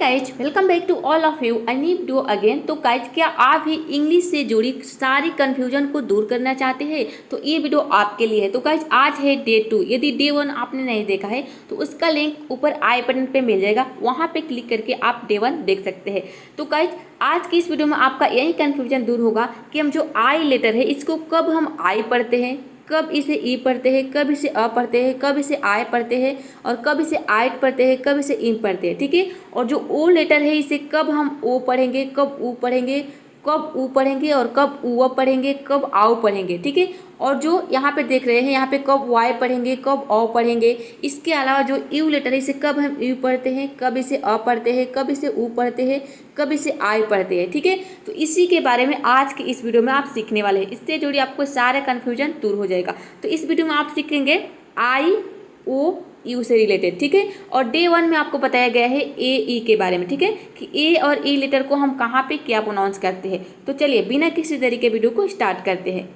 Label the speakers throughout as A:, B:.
A: Guys welcome back to all of you I need video again. तो guys क्या आप भी इंग्लिश से जुड़ी सारी कन्फ्यूजन को दूर करना चाहते हैं तो ये वीडियो आपके लिए है। तो गाइज आज है डे 2। यदि डे 1 आपने नहीं देखा है तो उसका लिंक ऊपर आई बटन पे मिल जाएगा, वहाँ पे क्लिक करके आप डे 1 देख सकते हैं। तो गाइज आज की इस वीडियो में आपका यही कन्फ्यूजन दूर होगा कि हम जो आई लेटर है इसको कब हम आई पढ़ते हैं, कब इसे ई पढ़ते हैं, कब इसे अ पढ़ते हैं, कब इसे आय पढ़ते हैं और कब इसे आयट पढ़ते हैं, कब इसे इन पढ़ते हैं। ठीक है। और जो ओ लेटर है इसे कब हम ओ पढ़ेंगे, कब ऊ पढ़ेंगे, कब ऊ पढ़ेंगे और कब ऊ पढ़ेंगे, कब आओ पढ़ेंगे। ठीक है। और जो यहाँ पे देख रहे हैं यहाँ पे कब वाई पढ़ेंगे, कब औ पढ़ेंगे। इसके अलावा जो यू लेटर है इसे कब हम यू पढ़ते हैं, कब इसे अ पढ़ते हैं, कब इसे ऊ पढ़ते हैं, कब इसे आई पढ़ते हैं। ठीक है। तो इसी के बारे में आज की इस वीडियो में आप सीखने वाले हैं। इससे जुड़ी आपको सारा कन्फ्यूजन दूर हो जाएगा। तो इस वीडियो में आप सीखेंगे आई ओ यू से रिलेटेड। ठीक है। और डे 1 में आपको बताया गया है ए ई के बारे में। ठीक है कि ए और ई लेटर को हम कहाँ पे क्या प्रोनाउंस करते हैं। तो चलिए बिना किसी देरी के वीडियो को स्टार्ट करते हैं।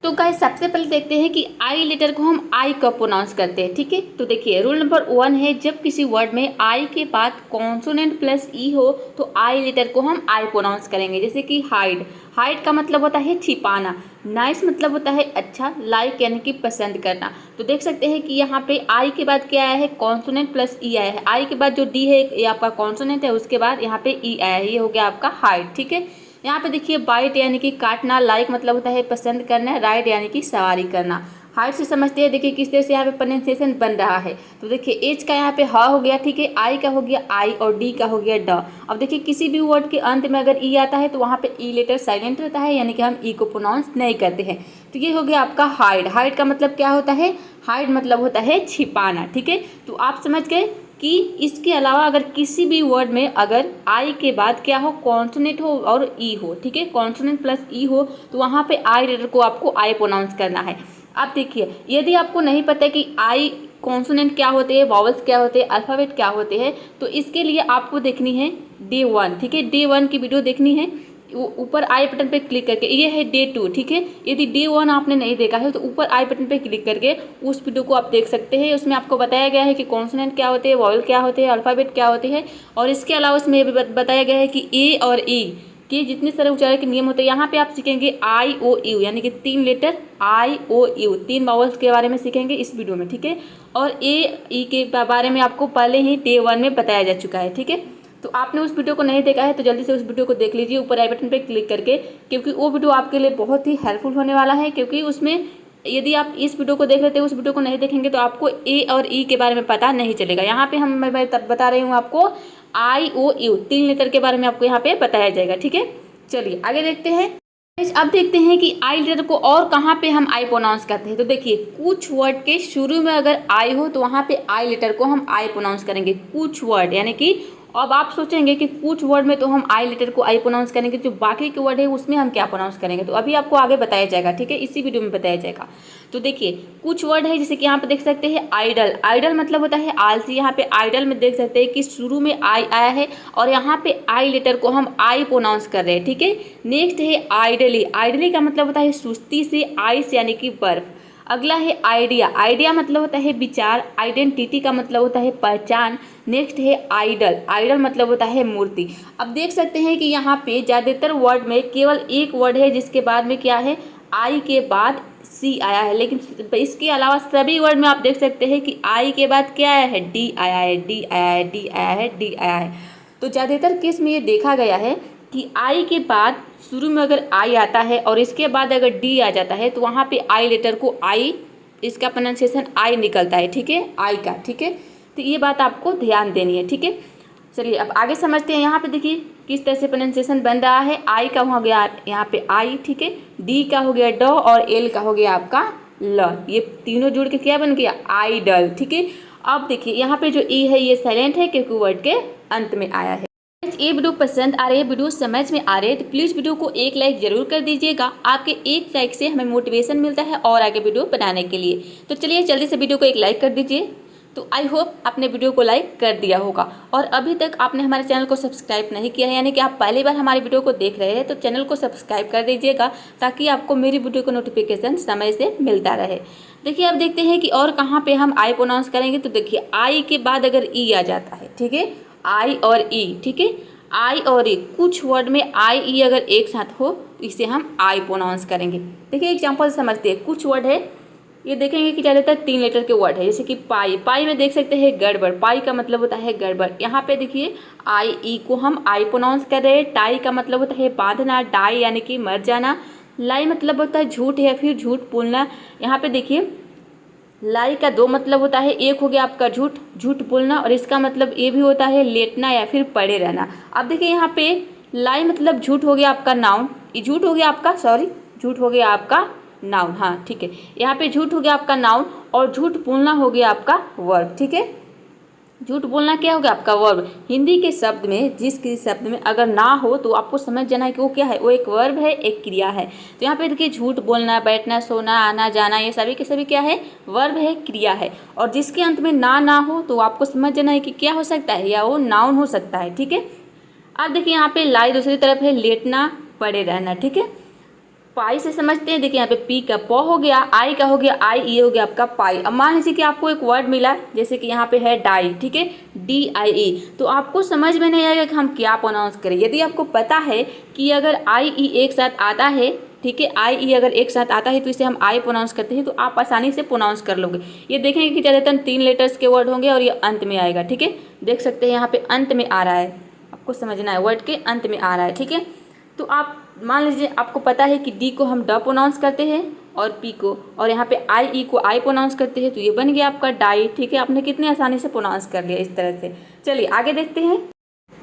A: तो गाइस सबसे पहले देखते हैं कि आई लेटर को हम आई कब प्रोनाउंस करते हैं। ठीक है। तो देखिए रूल नंबर 1 है, जब किसी वर्ड में आई के बाद कॉन्सोनेंट प्लस ई हो तो आई लेटर को हम आई प्रोनाउंस करेंगे। जैसे कि हाइड, हाइड का मतलब होता है छिपाना, नाइस मतलब होता है अच्छा, लाइक यानी कि पसंद करना। तो देख सकते हैं कि यहाँ पे आई के बाद क्या आया है, कॉन्सोनेंट प्लस ई आया है। आई के बाद जो डी है ये आपका कॉन्सोनेंट है, उसके बाद यहाँ पे ई आया है, ये हो गया आपका हाइड। ठीक है। यहाँ पे देखिए बाइट यानी कि काटना, लाइक मतलब होता है पसंद करना, राइड यानी कि सवारी करना। हाइट से समझते हैं देखिए किस तरह से यहाँ पे प्रोनाउंसिएशन बन रहा है। तो देखिए एच का यहाँ पे ह हो गया। ठीक है। आई का हो गया आई और डी का हो गया ड। अब देखिए किसी भी वर्ड के अंत में अगर ई आता है तो वहाँ पे ई लेटर साइलेंट रहता है, यानी कि हम ई को प्रोनाउंस नहीं करते हैं। तो ये हो गया आपका हाइड। हाइड का मतलब क्या होता है, हाइड मतलब होता है छिपाना। ठीक है। तो आप समझ गए कि इसके अलावा अगर किसी भी वर्ड में अगर आई के बाद क्या हो, कॉन्सोनेंट हो और ई हो। ठीक है। कॉन्सोनेंट प्लस ई हो तो वहाँ पे आई लेटर को आपको आई प्रोनाउंस करना है। अब देखिए यदि आपको नहीं पता कि आई कॉन्सोनेंट क्या होते हैं, वॉवल्स क्या होते हैं, अल्फ़ाबेट क्या होते हैं, तो इसके लिए आपको देखनी है डे 1। ठीक है। डे 1 की वीडियो देखनी है, ऊपर आई बटन पे क्लिक करके। ये है डे 2। ठीक है। यदि डे 1 आपने नहीं देखा है तो ऊपर आई बटन पे क्लिक करके उस वीडियो को आप देख सकते हैं। उसमें आपको बताया गया है कि कॉन्सोनेंट क्या होते हैं, वॉवल क्या होते हैं, अल्फ़ाबेट क्या होते हैं। और इसके अलावा उसमें ये भी बताया गया है कि ए और ई के जितने सारे उच्चारण के नियम होते हैं। यहाँ पे आप सीखेंगे आई ओ यू यानी कि 3 letter I O U, 3 vowels के बारे में सीखेंगे इस वीडियो में। ठीक है। और ए ई के बारे में आपको पहले ही डे 1 में बताया जा चुका है। ठीक है। तो आपने उस वीडियो को नहीं देखा है तो जल्दी से उस वीडियो को देख लीजिए ऊपर आई बटन पे क्लिक करके, क्योंकि वो वीडियो आपके लिए बहुत ही हेल्पफुल होने वाला है। क्योंकि उसमें यदि आप इस वीडियो को देख लेते हैं उस वीडियो को नहीं देखेंगे तो आपको ए और ई के बारे में पता नहीं चलेगा। यहाँ पे मैं तब बता रही हूँ आपको आई ओ यू 3 लेटर के बारे में आपको यहाँ पे बताया जाएगा। ठीक है। चलिए आगे देखते हैं। अब देखते हैं कि आई लेटर को और कहाँ पे हम आई प्रोनाउंस करते हैं। तो देखिए कुछ वर्ड के शुरू में अगर आई हो तो वहाँ पे आई लेटर को हम आई प्रोनाउंस करेंगे। कुछ वर्ड यानी कि अब आप सोचेंगे कि कुछ वर्ड में तो हम आई लेटर को आई प्रोनाउंस करेंगे, जो बाकी के वर्ड है उसमें हम क्या प्रोनाउंस करेंगे, तो अभी आपको आगे बताया जाएगा। ठीक है। इसी वीडियो में बताया जाएगा। तो देखिए कुछ वर्ड है जैसे कि यहाँ पे देख सकते हैं आइडल। आइडल मतलब होता है आलसी। यहाँ पे आइडल में देख सकते हैं कि शुरू में आई आया है और यहाँ पे आई लेटर को हम आई प्रोनाउंस कर रहे हैं। ठीक है। नेक्स्ट है आइडली। आइडली का मतलब होता है सुस्ती से, आइस यानी कि बर्फ। अगला है आइडिया। आइडिया मतलब होता है विचार। आइडेंटिटी का मतलब होता है पहचान। नेक्स्ट है आइडल। आइडल मतलब होता है मूर्ति। अब देख सकते हैं कि यहाँ पे ज़्यादातर वर्ड में केवल एक वर्ड है जिसके बाद में क्या है, आई के बाद सी आया है। लेकिन इसके अलावा सभी वर्ड में आप देख सकते हैं कि आई के बाद क्या आया है, डी आया है, डी आया है, डी आया है, डी आया है। तो ज़्यादातर केस में ये देखा गया है कि आई के बाद शुरू में अगर आई आता है और इसके बाद अगर डी आ जाता है तो वहाँ पे आई लेटर को आई, इसका प्रोनाउंसिएशन आई निकलता है। ठीक है। आई का। ठीक है। तो ये बात आपको ध्यान देनी है। ठीक है। चलिए अब आगे समझते हैं। यहाँ पे देखिए किस तरह से प्रोनाउंसिएशन बन रहा है। आई का हो गया यहाँ पे आई। ठीक है। डी का हो गया ड और एल का हो गया आपका ल। ये तीनों जुड़ के क्या बन गया, आइडल। ठीक है। अब देखिए यहाँ पे जो ई है ये साइलेंट है क्योंकि वर्ड के अंत में आया है। ये वीडियो पसंद आ रही है, वीडियो समझ में आ रही है तो प्लीज़ वीडियो को एक लाइक जरूर कर दीजिएगा। आपके एक लाइक से हमें मोटिवेशन मिलता है और आगे वीडियो बनाने के लिए। तो चलिए जल्दी से वीडियो को एक लाइक कर दीजिए। तो आई होप आपने वीडियो को लाइक कर दिया होगा। और अभी तक आपने हमारे चैनल को सब्सक्राइब नहीं किया है, यानी कि आप पहली बार हमारी वीडियो को देख रहे हैं, तो चैनल को सब्सक्राइब कर दीजिएगा ताकि आपको मेरी वीडियो का नोटिफिकेशन समय से मिलता रहे। देखिए अब देखते हैं कि और कहाँ पे हम आई प्रोनाउंस करेंगे। तो देखिए आई के बाद अगर ई आ जाता है, ठीक है, आई और ई, ठीक है, आई और ई, कुछ वर्ड में आई ई अगर एक साथ हो तो इसे हम आई प्रोनाउंस करेंगे। देखिए एग्जांपल समझते हैं। कुछ वर्ड है, ये देखेंगे कि ज़्यादातर 3 लेटर के वर्ड है, जैसे कि पाई। पाई में देख सकते हैं गड़बड़, पाई का मतलब होता है गड़बड़। यहाँ पे देखिए आई ई को हम आई प्रोनाउंस कर रहे हैं। टाई का मतलब होता है बांधना, डाई यानी कि मर जाना। लाई मतलब होता है झूठ या फिर झूठ बोलना। यहाँ पे देखिए लाई का 2 मतलब होता है, एक हो गया आपका झूठ, झूठ बोलना, और इसका मतलब ये भी होता है लेटना या फिर पड़े रहना। अब देखिए यहाँ पे लाई मतलब झूठ हो गया आपका नाउन, झूठ हो गया आपका, सॉरी, झूठ हो गया आपका नाउन, हाँ ठीक है। यहाँ पे झूठ हो गया आपका नाउन और झूठ बोलना हो गया आपका वर्ब, ठीक है। झूठ बोलना क्या हो गया आपका वर्ब। हिंदी के शब्द में जिस किसी शब्द में अगर ना हो तो आपको समझ जाना है कि वो क्या है, वो एक वर्ब है, एक क्रिया है। तो यहाँ पे देखिए झूठ बोलना, बैठना, सोना, आना जाना, ये सभी के सभी क्या है, वर्ब है, क्रिया है। और जिसके अंत में ना हो तो आपको समझ जाना है कि क्या हो सकता है, या वो नाउन हो सकता है, ठीक है। अब देखिए यहाँ पे लाई दूसरी तरफ है, लेटना, पड़े रहना, ठीक है। पाई से समझते हैं। देखिए यहाँ पे पी का प हो गया, आई का हो गया आई, ये हो गया आपका पाई। अब मान लीजिए कि आपको एक वर्ड मिला, जैसे कि यहाँ पे है डाई, ठीक है, DIE, तो आपको समझ में नहीं आएगा कि हम क्या प्रोनाउंस करें। यदि आपको पता है कि अगर IE एक साथ आता है, ठीक है, IE अगर एक साथ आता है तो इसे हम आई प्रोनाउंस करते हैं, तो आप आसानी से प्रोनाउंस कर लोगे। ये देखेंगे कि ज़्यादातर 3 लेटर्स के वर्ड होंगे और ये अंत में आएगा, ठीक है। देख सकते हैं यहाँ पे अंत में आ रहा है, आपको समझना है, वर्ड के अंत में आ रहा है, ठीक है। तो आप मान लीजिए आपको पता है कि डी को हम ड प्रोनाउंस करते हैं और पी को, और यहाँ पे आई ई को आई प्रोनाउंस करते हैं, तो ये बन गया आपका डाई, ठीक है। आपने कितने आसानी से प्रोनाउंस कर लिया इस तरह से। चलिए आगे देखते हैं।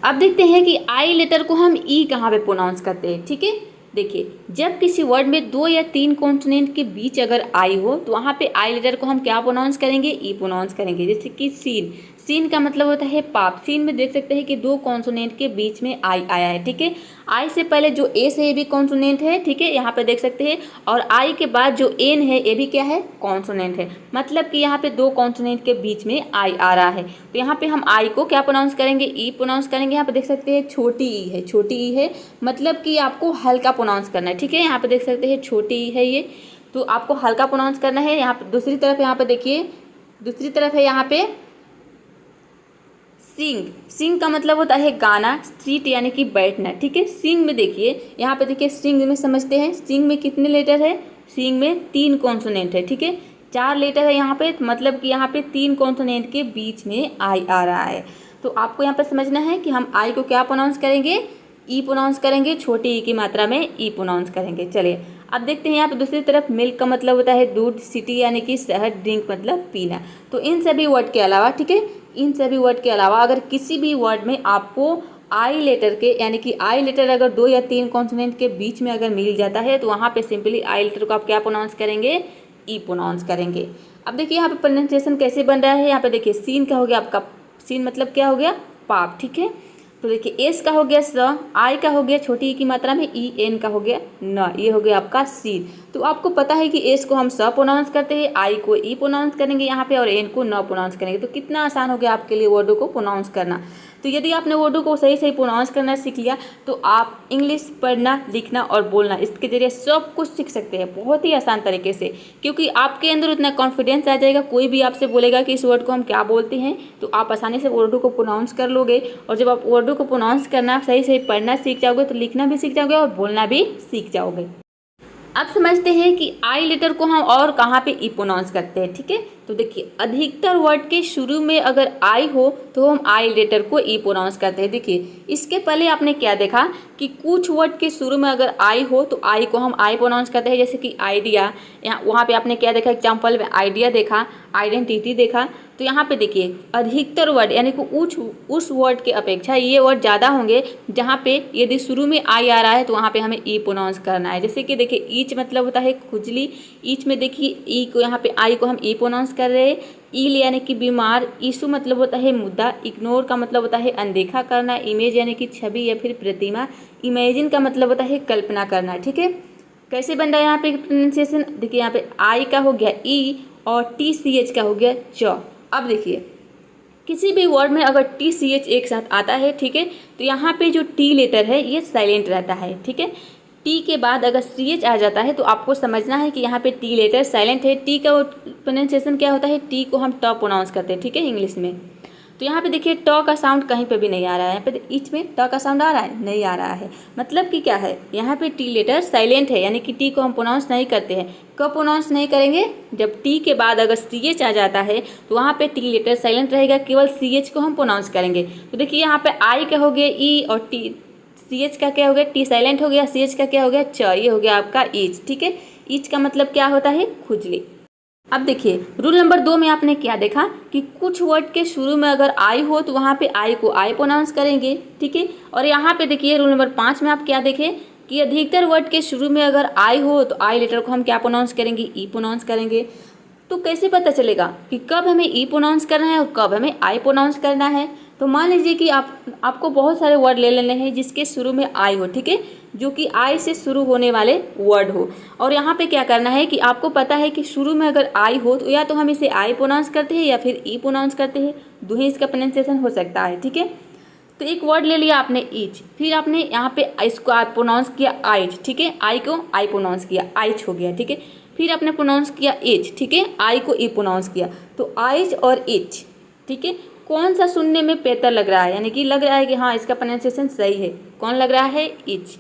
A: अब देखते हैं कि आई लेटर को हम ई कहाँ पे प्रोनाउंस करते हैं, ठीक है। देखिए जब किसी वर्ड में 2 या 3 कॉन्सोनेंट के बीच अगर आई हो तो वहाँ पे आई लेटर को हम क्या प्रोनाउंस करेंगे, ई प्रोनाउंस करेंगे। जैसे कि सीन, सीन का मतलब होता है पाप। सीन में देख सकते हैं कि 2 कॉन्सोनेंट के बीच में आई आया है, ठीक है। आई से पहले जो ए से ये भी कॉन्सोनेंट है, ठीक है, यहाँ पे देख सकते हैं, और आई के बाद जो एन है ये भी क्या है, कॉन्सोनेंट है। मतलब कि यहाँ पे 2 कॉन्सोनेंट के बीच में आई आ रहा है, तो यहाँ पे हम आई को क्या प्रोनाउंस करेंगे, ई प्रोनाउंस करेंगे। यहाँ पे देख सकते हैं छोटी ई है, छोटी ई है, मतलब कि आपको हल्का प्रोनाउंस करना है, ठीक है। यहाँ पे देख सकते हैं छोटी ई है ये, तो आपको हल्का प्रोनाउंस करना है। यहाँ पे दूसरी तरफ, यहाँ पे देखिए दूसरी तरफ है यहाँ पे सिंग। सिंग का मतलब होता है गाना, सीट यानी कि बैठना, ठीक है। सिंग में देखिए, यहाँ पे देखिए सिंग में समझते हैं, सिंग में कितने लेटर है, सिंग में 3 कॉन्सोनेंट है, ठीक है। 4 लेटर है यहाँ पे, मतलब कि यहाँ पे 3 कॉन्सोनेंट के बीच में आई आ रहा है। तो आपको यहाँ पे समझना है कि हम आई को क्या प्रोनाउंस करेंगे, ई प्रोनाउंस करेंगे, छोटी ई की मात्रा में ई प्रोनाउंस करेंगे। चलिए अब देखते हैं यहाँ पे दूसरी तरफ। मिल्क का मतलब होता है दूध, सिटी यानी कि शहर, ड्रिंक मतलब पीना। तो इन सभी वर्ड के अलावा, ठीक है, इन सभी वर्ड के अलावा अगर किसी भी वर्ड में आपको आई लेटर के, यानी कि आई लेटर अगर 2 या 3 कॉन्सोनेंट के बीच में अगर मिल जाता है तो वहाँ पे सिंपली आई लेटर को आप क्या प्रोनाउंस करेंगे, ई प्रोनाउंस करेंगे। अब देखिए यहाँ पे प्रोनाउंसिएशन कैसे बन रहा है। यहाँ पे देखिए सीन का हो गया आपका, सीन मतलब क्या हो गया, पाप, ठीक है। तो देखिए एस का हो गया स, आई का हो गया छोटी ई की मात्रा में ई, एन का हो गया न, ये हो गया आपका सीन। तो आपको पता है कि एस को हम स प्रोनाउंस करते हैं, आई को ई प्रोनाउंस करेंगे यहाँ पे, और एन को न प्रोनाउंस करेंगे। तो कितना आसान हो गया आपके लिए वर्डों को प्रोनाउंस करना। तो यदि आपने वर्डों को सही सही प्रोनाउंस करना सीख लिया तो आप इंग्लिश पढ़ना, लिखना और बोलना इसके जरिए सब कुछ सीख सकते हैं बहुत ही आसान तरीके से, क्योंकि आपके अंदर उतना कॉन्फिडेंस आ जाएगा। कोई भी आपसे बोलेगा कि इस वर्ड को हम क्या बोलते हैं तो आप आसानी से वर्डों को प्रोनाउंस कर लोगे। और जब आप वर्डों को प्रोनाउंस करना सही सही पढ़ना सीख जाओगे तो लिखना भी सीख जाओगे और बोलना भी सीख जाओगे। अब समझते हैं कि आई लेटर को हम और कहाँ पे ई प्रोनाउंस करते हैं, ठीक है। तो देखिए अधिकतर वर्ड के शुरू में अगर आई हो तो हम आई लेटर को ई प्रोनाउंस करते हैं। देखिए इसके पहले आपने क्या देखा कि कुछ वर्ड के शुरू में अगर आई हो तो आई को हम आई प्रोनाउंस करते हैं, जैसे कि आइडिया। यहाँ वहाँ पे आपने क्या देखा, एग्जाम्पल में आइडिया देखा, आइडेंटिटी देखा। तो यहाँ पे देखिए अधिकतर वर्ड यानी कि उस वर्ड के अपेक्षा ये वर्ड ज़्यादा होंगे जहाँ पे यदि शुरू में आई आ रहा है तो वहाँ पे हमें ई प्रोनाउंस करना है। जैसे कि देखिए ईच मतलब होता है खुजली, ईच में देखिए ई को, यहाँ पे आई को हम ई प्रोनाउंस कर रहे हैं। ईल यानी कि बीमार, इशू मतलब होता है मुद्दा, इग्नोर का मतलब होता है अनदेखा करना, इमेज यानी कि छवि या फिर प्रतिमा, इमेजिन का मतलब होता है कल्पना करना, ठीक है। कैसे बन रहा है यहाँ पे प्रोनाउंसिएशन, देखिए यहाँ पे आई का हो गया ई और TCH का हो गया च। अब देखिए किसी भी वर्ड में अगर TCH एक साथ आता है, ठीक है, तो यहाँ पे जो टी लेटर है ये साइलेंट रहता है, ठीक है। टी के बाद अगर CH आ जाता है तो आपको समझना है कि यहाँ पे टी लेटर साइलेंट है। टी का प्रोनाउंसिएशन क्या होता है, टी को हम ट प्रोनाउंस करते हैं, ठीक है, इंग्लिश में। तो यहाँ पे देखिए ट का साउंड कहीं पे भी नहीं आ रहा है। यहाँ पे ईच में ट का साउंड आ रहा है, नहीं आ रहा है। मतलब कि क्या है, यहाँ पे टी लेटर साइलेंट है, यानी कि टी को हम प्रोनाउंस नहीं करते हैं। कब प्रोनाउंस नहीं करेंगे, जब टी के बाद अगर सी एच आ जाता है तो वहाँ पे टी लेटर साइलेंट रहेगा, केवल सी एच को हम प्रोनाउंस करेंगे। तो देखिए यहाँ पे आई का हो गया ई, और टी सी एच का क्या हो गया, टी साइलेंट हो गया, सी एच का क्या हो गया च, ये हो गया आपका ईच। ठीक है, ईच का मतलब क्या होता है, खुजली। अब देखिए रूल नंबर 2 में आपने क्या देखा कि कुछ वर्ड के शुरू में अगर आई हो तो वहाँ पे आई को आई प्रोनाउंस करेंगे। ठीक है, और यहाँ पे देखिए रूल नंबर 5 में आप क्या देखें कि अधिकतर वर्ड के शुरू में अगर आई हो तो आई लेटर को हम क्या प्रोनाउंस करेंगे, ई प्रोनाउंस करेंगे। तो कैसे पता चलेगा कि कब हमें ई प्रोनाउंस करना है और कब हमें आई प्रोनाउंस करना है। तो मान लीजिए कि आपको बहुत सारे वर्ड ले लेने हैं जिसके शुरू में आई हो, ठीक है, जो कि आई से शुरू होने वाले वर्ड हो। और यहाँ पे क्या करना है कि आपको पता है कि शुरू में अगर आई हो तो या तो हम इसे आई प्रोनाउंस करते हैं या फिर ई प्रोनाउंस करते हैं, दो ही इसका प्रोनाउंसिएशन हो सकता है। ठीक है, तो एक वर्ड ले लिया आपने ईच, फिर आपने यहाँ पे इसको आप प्रोनाउंस किया आइच। ठीक है, आई को आई प्रोनाउंस किया, आइच हो गया। ठीक है, फिर आपने प्रोनाउंस किया एच। ठीक है, आई को ई प्रोनाउंस किया, तो आइच और एच। ठीक है, कौन सा सुनने में बेहतर लग रहा है, यानी कि लग रहा है कि हाँ इसका प्रोनाउंसिएशन सही है, कौन लग रहा है, इच।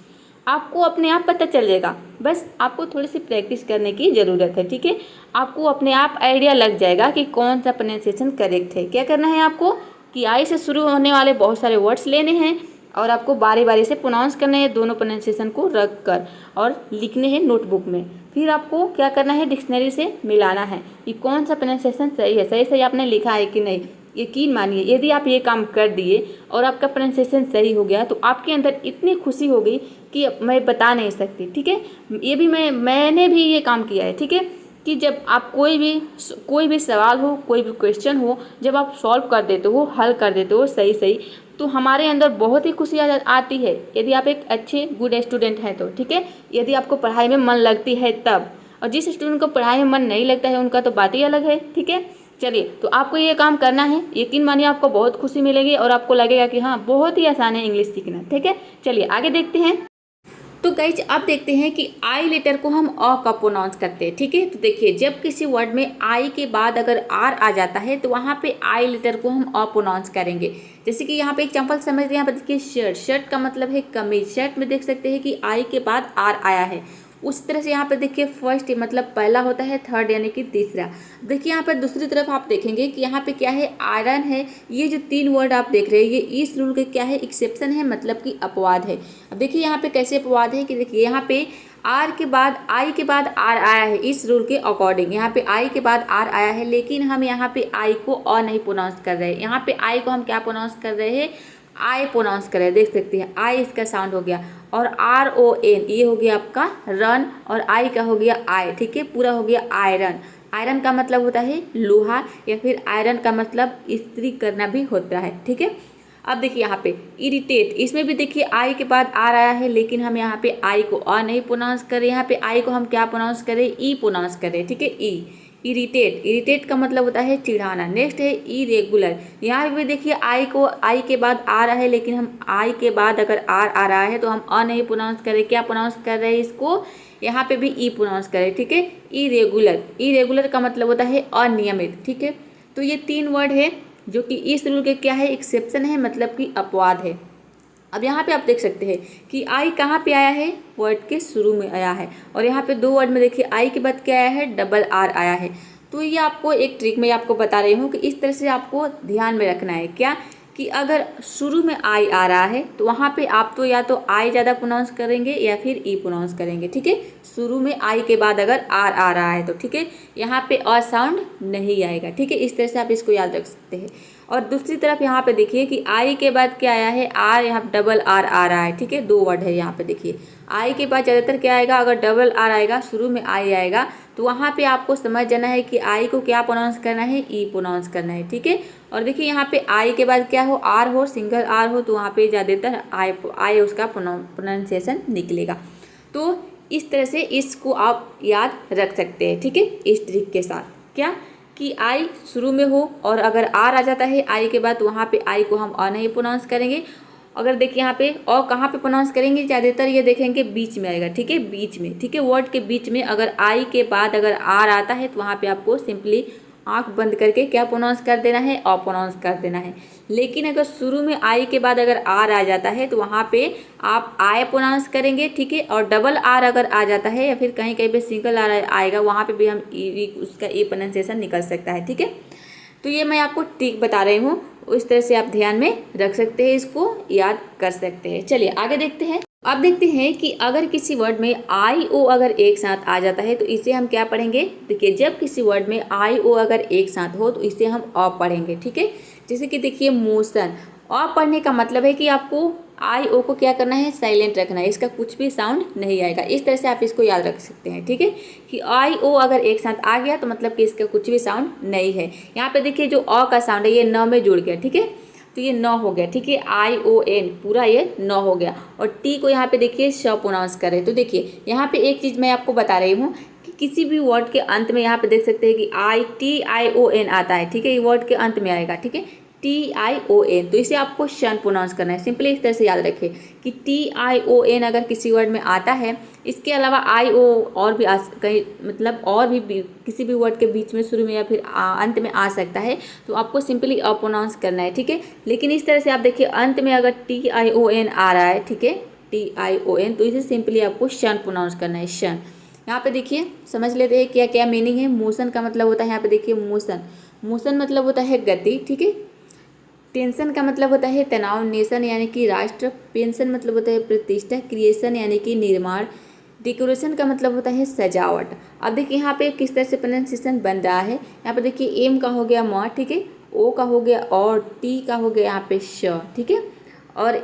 A: आपको अपने आप पता चल जाएगा, बस आपको थोड़ी सी प्रैक्टिस करने की ज़रूरत है। ठीक है, आपको अपने आप आइडिया लग जाएगा कि कौन सा प्रोनाउंसिएशन करेक्ट है। क्या करना है आपको कि आई से शुरू होने वाले बहुत सारे वर्ड्स लेने हैं और आपको बारी बारी से प्रोनाउंस करने हैं, दोनों प्रोनाउंसिएशन को रख कर और लिखने हैं नोटबुक में। फिर आपको क्या करना है, डिक्शनरी से मिलाना है कि कौन सा प्रोनाउंसिएशन सही है, सही सही आपने लिखा है कि नहीं। यकीन मानिए यदि आप ये काम कर दिए और आपका प्रोनाउंसिएशन सही हो गया तो आपके अंदर इतनी खुशी होगी कि मैं बता नहीं सकती। ठीक है, ये भी मैंने भी ये काम किया है। ठीक है, कि जब आप कोई भी सवाल हो, कोई भी क्वेश्चन हो, जब आप सॉल्व कर देते हो, हल कर देते हो सही सही, तो हमारे अंदर बहुत ही खुशी आती है यदि आप एक अच्छे गुड स्टूडेंट हैं तो। ठीक है, यदि आपको पढ़ाई में मन लगती है तब, और जिस स्टूडेंट को पढ़ाई में मन नहीं लगता है उनका तो बात ही अलग है। ठीक है, चलिए तो आपको ये काम करना है, यकीन मानिए आपको बहुत खुशी मिलेगी और आपको लगेगा कि हाँ बहुत ही आसान है इंग्लिश सीखना। ठीक है, चलिए आगे देखते हैं। तो गाइज अब देखते हैं कि आई लेटर को हम अ कब प्रोनाउंस करते हैं। ठीक है, तो देखिए जब किसी वर्ड में आई के बाद अगर आर आ जाता है तो वहाँ पे आई लेटर को हम अ प्रोनाउंस करेंगे। जैसे कि यहाँ पे एग्जांपल समझते हैं, यहाँ पे देखिए शर्ट, शर्ट का मतलब है कमीज, शर्ट में देख सकते हैं कि आई के बाद आर आया है। उस तरह से यहाँ पे देखिए फर्स्ट मतलब पहला होता है, थर्ड यानी कि तीसरा। देखिए यहाँ पे दूसरी तरफ आप देखेंगे कि यहाँ पे क्या है, आयरन है। ये जो 3 वर्ड आप देख रहे हैं ये इस रूल के क्या है, एक्सेप्शन है, मतलब कि अपवाद है। अब देखिए यहाँ पे कैसे अपवाद है कि देखिए यहाँ पे आर के बाद आई के बाद आर आया है, इस रूल के अकॉर्डिंग यहाँ पे आई के बाद आर आया है, लेकिन हम यहाँ पे आई को अ नहीं प्रोनाउंस कर रहे हैं। यहाँ पे आई को हम क्या प्रोनाउंस कर रहे हैं, आई प्रोनाउंस कर रहे हैं। देख सकते हैं आई इसका साउंड हो गया, और आर ओ एन ये हो गया आपका रन, और आई का हो गया आई। ठीक है, पूरा हो गया आयरन। आयरन का मतलब होता है लोहा, या फिर आयरन का मतलब इस्त्री करना भी होता है। ठीक है, अब देखिए यहाँ पे इरिटेट, इसमें भी देखिए आई के बाद आर आया है, लेकिन हम यहाँ पे आई को अ नहीं प्रोनाउंस करें, यहाँ पे आई को हम क्या प्रोनाउंस करें, ई प्रोनाउंस करें। ठीक है, ई। इरिटेट, इरिटेट का मतलब होता है चिढ़ाना। नेक्स्ट है इरेगुलर, यहाँ भी देखिए आई को आई के बाद आ रहा है, लेकिन हम आई के बाद अगर आर आ रहा है तो हम अ नहीं प्रोनाउंस करें, क्या प्रोनाउंस कर रहे हैं इसको, यहाँ पे भी ई प्रोनाउंस करें। ठीक है, इरेगुलर, इरेगुलर का मतलब होता है अनियमित। ठीक है, तो ये 3 वर्ड है जो कि इस रूल के क्या है, एक्सेप्शन है, मतलब कि अपवाद है। अब यहाँ पे आप देख सकते हैं कि आई कहाँ पे आया है, वर्ड के शुरू में आया है, और यहाँ पे 2 वर्ड में देखिए आई के बाद क्या आया है, डबल आर आया है। तो ये आपको एक ट्रिक मैं आपको बता रही हूँ कि इस तरह से आपको ध्यान में रखना है, क्या कि अगर शुरू में आई आ रहा है तो वहाँ पे आप तो या तो आई ज़्यादा प्रोनाउंस करेंगे या फिर ई प्रोनाउंस करेंगे। ठीक है, शुरू में आई के बाद अगर आर आ रहा है तो ठीक है, यहाँ पे अ साउंड नहीं आएगा। ठीक है, इस तरह से आप इसको याद रख सकते हैं। और दूसरी तरफ यहाँ पे देखिए कि आई के बाद क्या आया है, आर, यहाँ डबल आर आ रहा है। ठीक है, 2 वर्ड है यहाँ पे देखिए, आई के बाद ज़्यादातर क्या आएगा, अगर डबल आर आएगा, शुरू में आई आएगा, तो वहाँ पे आपको समझ जाना है कि आई को क्या प्रोनाउंस करना है, ई प्रोनाउंस करना है। ठीक है, और देखिए यहाँ पे आई के बाद क्या हो, आर हो, सिंगल आर हो, तो वहाँ पे ज़्यादातर आई उसका प्रोनाउंसिएशन निकलेगा। तो इस तरह से इसको आप याद रख सकते हैं। ठीक है, इस ट्रिक के साथ क्या कि आई शुरू में हो और अगर आर आ जाता है आई के बाद तो वहाँ पे आई को हम अ नहीं प्रोनाउंस करेंगे। अगर देखिए यहाँ पे अ कहाँ पे प्रोनाउंस करेंगे, ज़्यादातर ये देखेंगे बीच में आएगा। ठीक है, बीच में। ठीक है, वर्ड के बीच में अगर आई के बाद अगर आर आता है तो वहाँ पे आपको सिंपली आँख बंद करके क्या प्रोनाउंस कर देना है, अ प्रोनाउंस कर देना है। लेकिन अगर शुरू में आई के बाद अगर आर आ जाता है तो वहाँ पे आप आय प्रोनाउंस करेंगे, ठीक है। और डबल आर अगर आ जाता है या फिर कहीं कहीं पे सिंगल आर आएगा, वहाँ पे भी हम उसका ए प्रोनाउंसिएशन निकल सकता है, ठीक है। तो ये मैं आपको ट्रिक बता रही हूँ, उस तरह से आप ध्यान में रख सकते हैं, इसको याद कर सकते हैं। चलिए आगे देखते हैं। अब देखते हैं कि अगर किसी वर्ड में आई ओ अगर एक साथ आ जाता है तो इसे हम क्या पढ़ेंगे। देखिए, जब किसी वर्ड में आई ओ अगर एक साथ हो तो इसे हम अ पढ़ेंगे, ठीक है। जैसे कि देखिए मोशन, अ पढ़ने का मतलब है कि आपको आई ओ को क्या करना है, साइलेंट रखना है, इसका कुछ भी साउंड नहीं आएगा। इस तरह से आप इसको याद रख सकते हैं, ठीक है, कि आई ओ अगर एक साथ आ गया तो मतलब कि इसका कुछ भी साउंड नहीं है। यहाँ पे देखिए जो अ का साउंड है ये न में जुड़ गया, ठीक है, तो ये न हो गया, ठीक है। आई ओ एन पूरा ये न हो गया। और टी को यहाँ पे देखिए श प्रोनाउंस करें तो देखिए यहाँ पे एक चीज़ मैं आपको बता रही हूँ कि किसी भी वर्ड के अंत में यहाँ पे देख सकते हैं कि I T I O N आता है, ठीक है, ये वर्ड के अंत में आएगा, ठीक है, टी आई ओ एन, तो इसे आपको शन प्रोनाउंस करना है। सिंपली इस तरह से याद रखें कि टी आई ओ एन अगर किसी वर्ड में आता है, इसके अलावा आई ओ और भी कहीं मतलब और भी किसी भी वर्ड के बीच में शुरू में या फिर अंत में आ सकता है, तो आपको सिंपली अ प्रोनाउंस करना है, ठीक है। लेकिन इस तरह से आप देखिए अंत में अगर टी आई ओ एन आ रहा है, ठीक है, टी आई ओ एन, तो इसे सिंपली आपको शन प्रोनाउंस करना है, शन। यहाँ पे देखिए समझ लेते हैं क्या क्या मीनिंग है। मोशन का मतलब होता है, यहाँ पे देखिए मोशन, मोशन मतलब होता है गति, ठीक है। टेंशन का मतलब होता है तनाव, नेशन यानी कि राष्ट्र, पेंशन मतलब होता है प्रतिष्ठा, क्रिएशन यानी कि निर्माण, डेकोरेशन का मतलब होता है सजावट। अब देखिए यहाँ पे किस तरह से प्रोनाउंसिएशन बन रहा है। यहाँ पे देखिए एम का हो गया म, ठीक है, ओ का हो गया और, टी का हो गया यहाँ पे श, ठीक है, और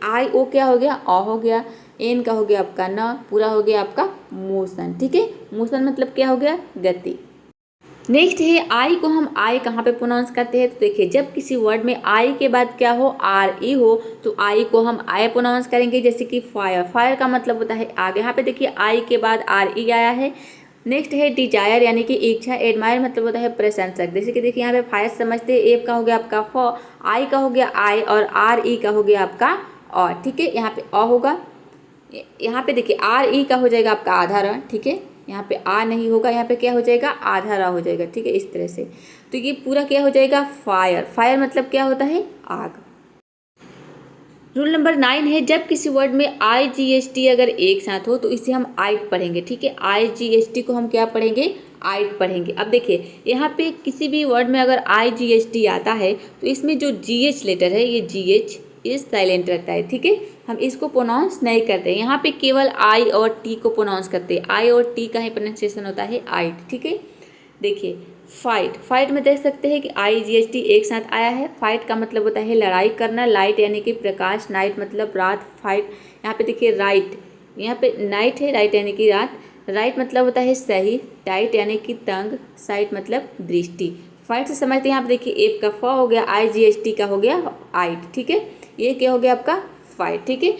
A: आई ओ क्या हो गया, अ हो गया, एन का हो गया आपका न, पूरा हो गया आपका मोशन, ठीक है। मोशन मतलब क्या हो गया, गति। नेक्स्ट है आई को हम आई कहाँ पे प्रोनाउंस करते हैं, तो देखिए जब किसी वर्ड में आई के बाद क्या हो, आर ई हो, तो आई को हम आई प्रोनाउंस करेंगे। जैसे कि फायर, फायर का मतलब होता है आग, यहाँ पे देखिए आई के बाद आर ई आया है। नेक्स्ट है डिजायर यानी कि इच्छा, एडमायर मतलब होता है प्रशंसक। जैसे कि देखिए यहाँ पे फायर समझते हैं, एफ का हो गया आपका फ, आई का हो गया आई और आर ई का हो गया आपका और, ठीक है, यहाँ पे अ होगा। यहाँ पे देखिए आर ई का हो जाएगा आपका आधा र, ठीक है, यहाँ पे आ नहीं होगा, यहाँ पे क्या हो जाएगा, आधा रा हो जाएगा, ठीक है, इस तरह से। तो ये पूरा क्या हो जाएगा, फायर, फायर मतलब क्या होता है, आग। रूल नंबर 9 है जब किसी वर्ड में आई जी एस टी अगर एक साथ हो तो इसे हम आइट पढ़ेंगे, ठीक है। आई जी एस टी को हम क्या पढ़ेंगे, आइट पढ़ेंगे। अब देखिए यहाँ पे किसी भी वर्ड में अगर आई जी एस टी आता है तो इसमें जो जी एच लेटर है, ये जी एच ये साइलेंट रहता है, ठीक है, हम इसको प्रोनाउंस नहीं करते। यहाँ पे केवल आई और टी को प्रोनाउंस करते हैं, आई और टी का ही प्रोनाउंसिएशन होता है आइट, ठीक है। देखिए फाइट, फाइट में देख सकते हैं कि आई जी एस टी एक साथ आया है। फाइट का मतलब होता है लड़ाई करना, लाइट यानी कि प्रकाश, नाइट मतलब रात, फाइट। यहाँ पे देखिए राइट, यहाँ पे नाइट है, राइट यानी कि रात, राइट मतलब होता है सही, टाइट यानी कि तंग, साइट मतलब दृष्टि। फाइट से समझते हैं, यहाँ पे देखिए एफ का फ हो गया, आई जी एस टी का हो गया आइट, ठीक है, ये क्या हो गया आपका फाइट, ठीक है।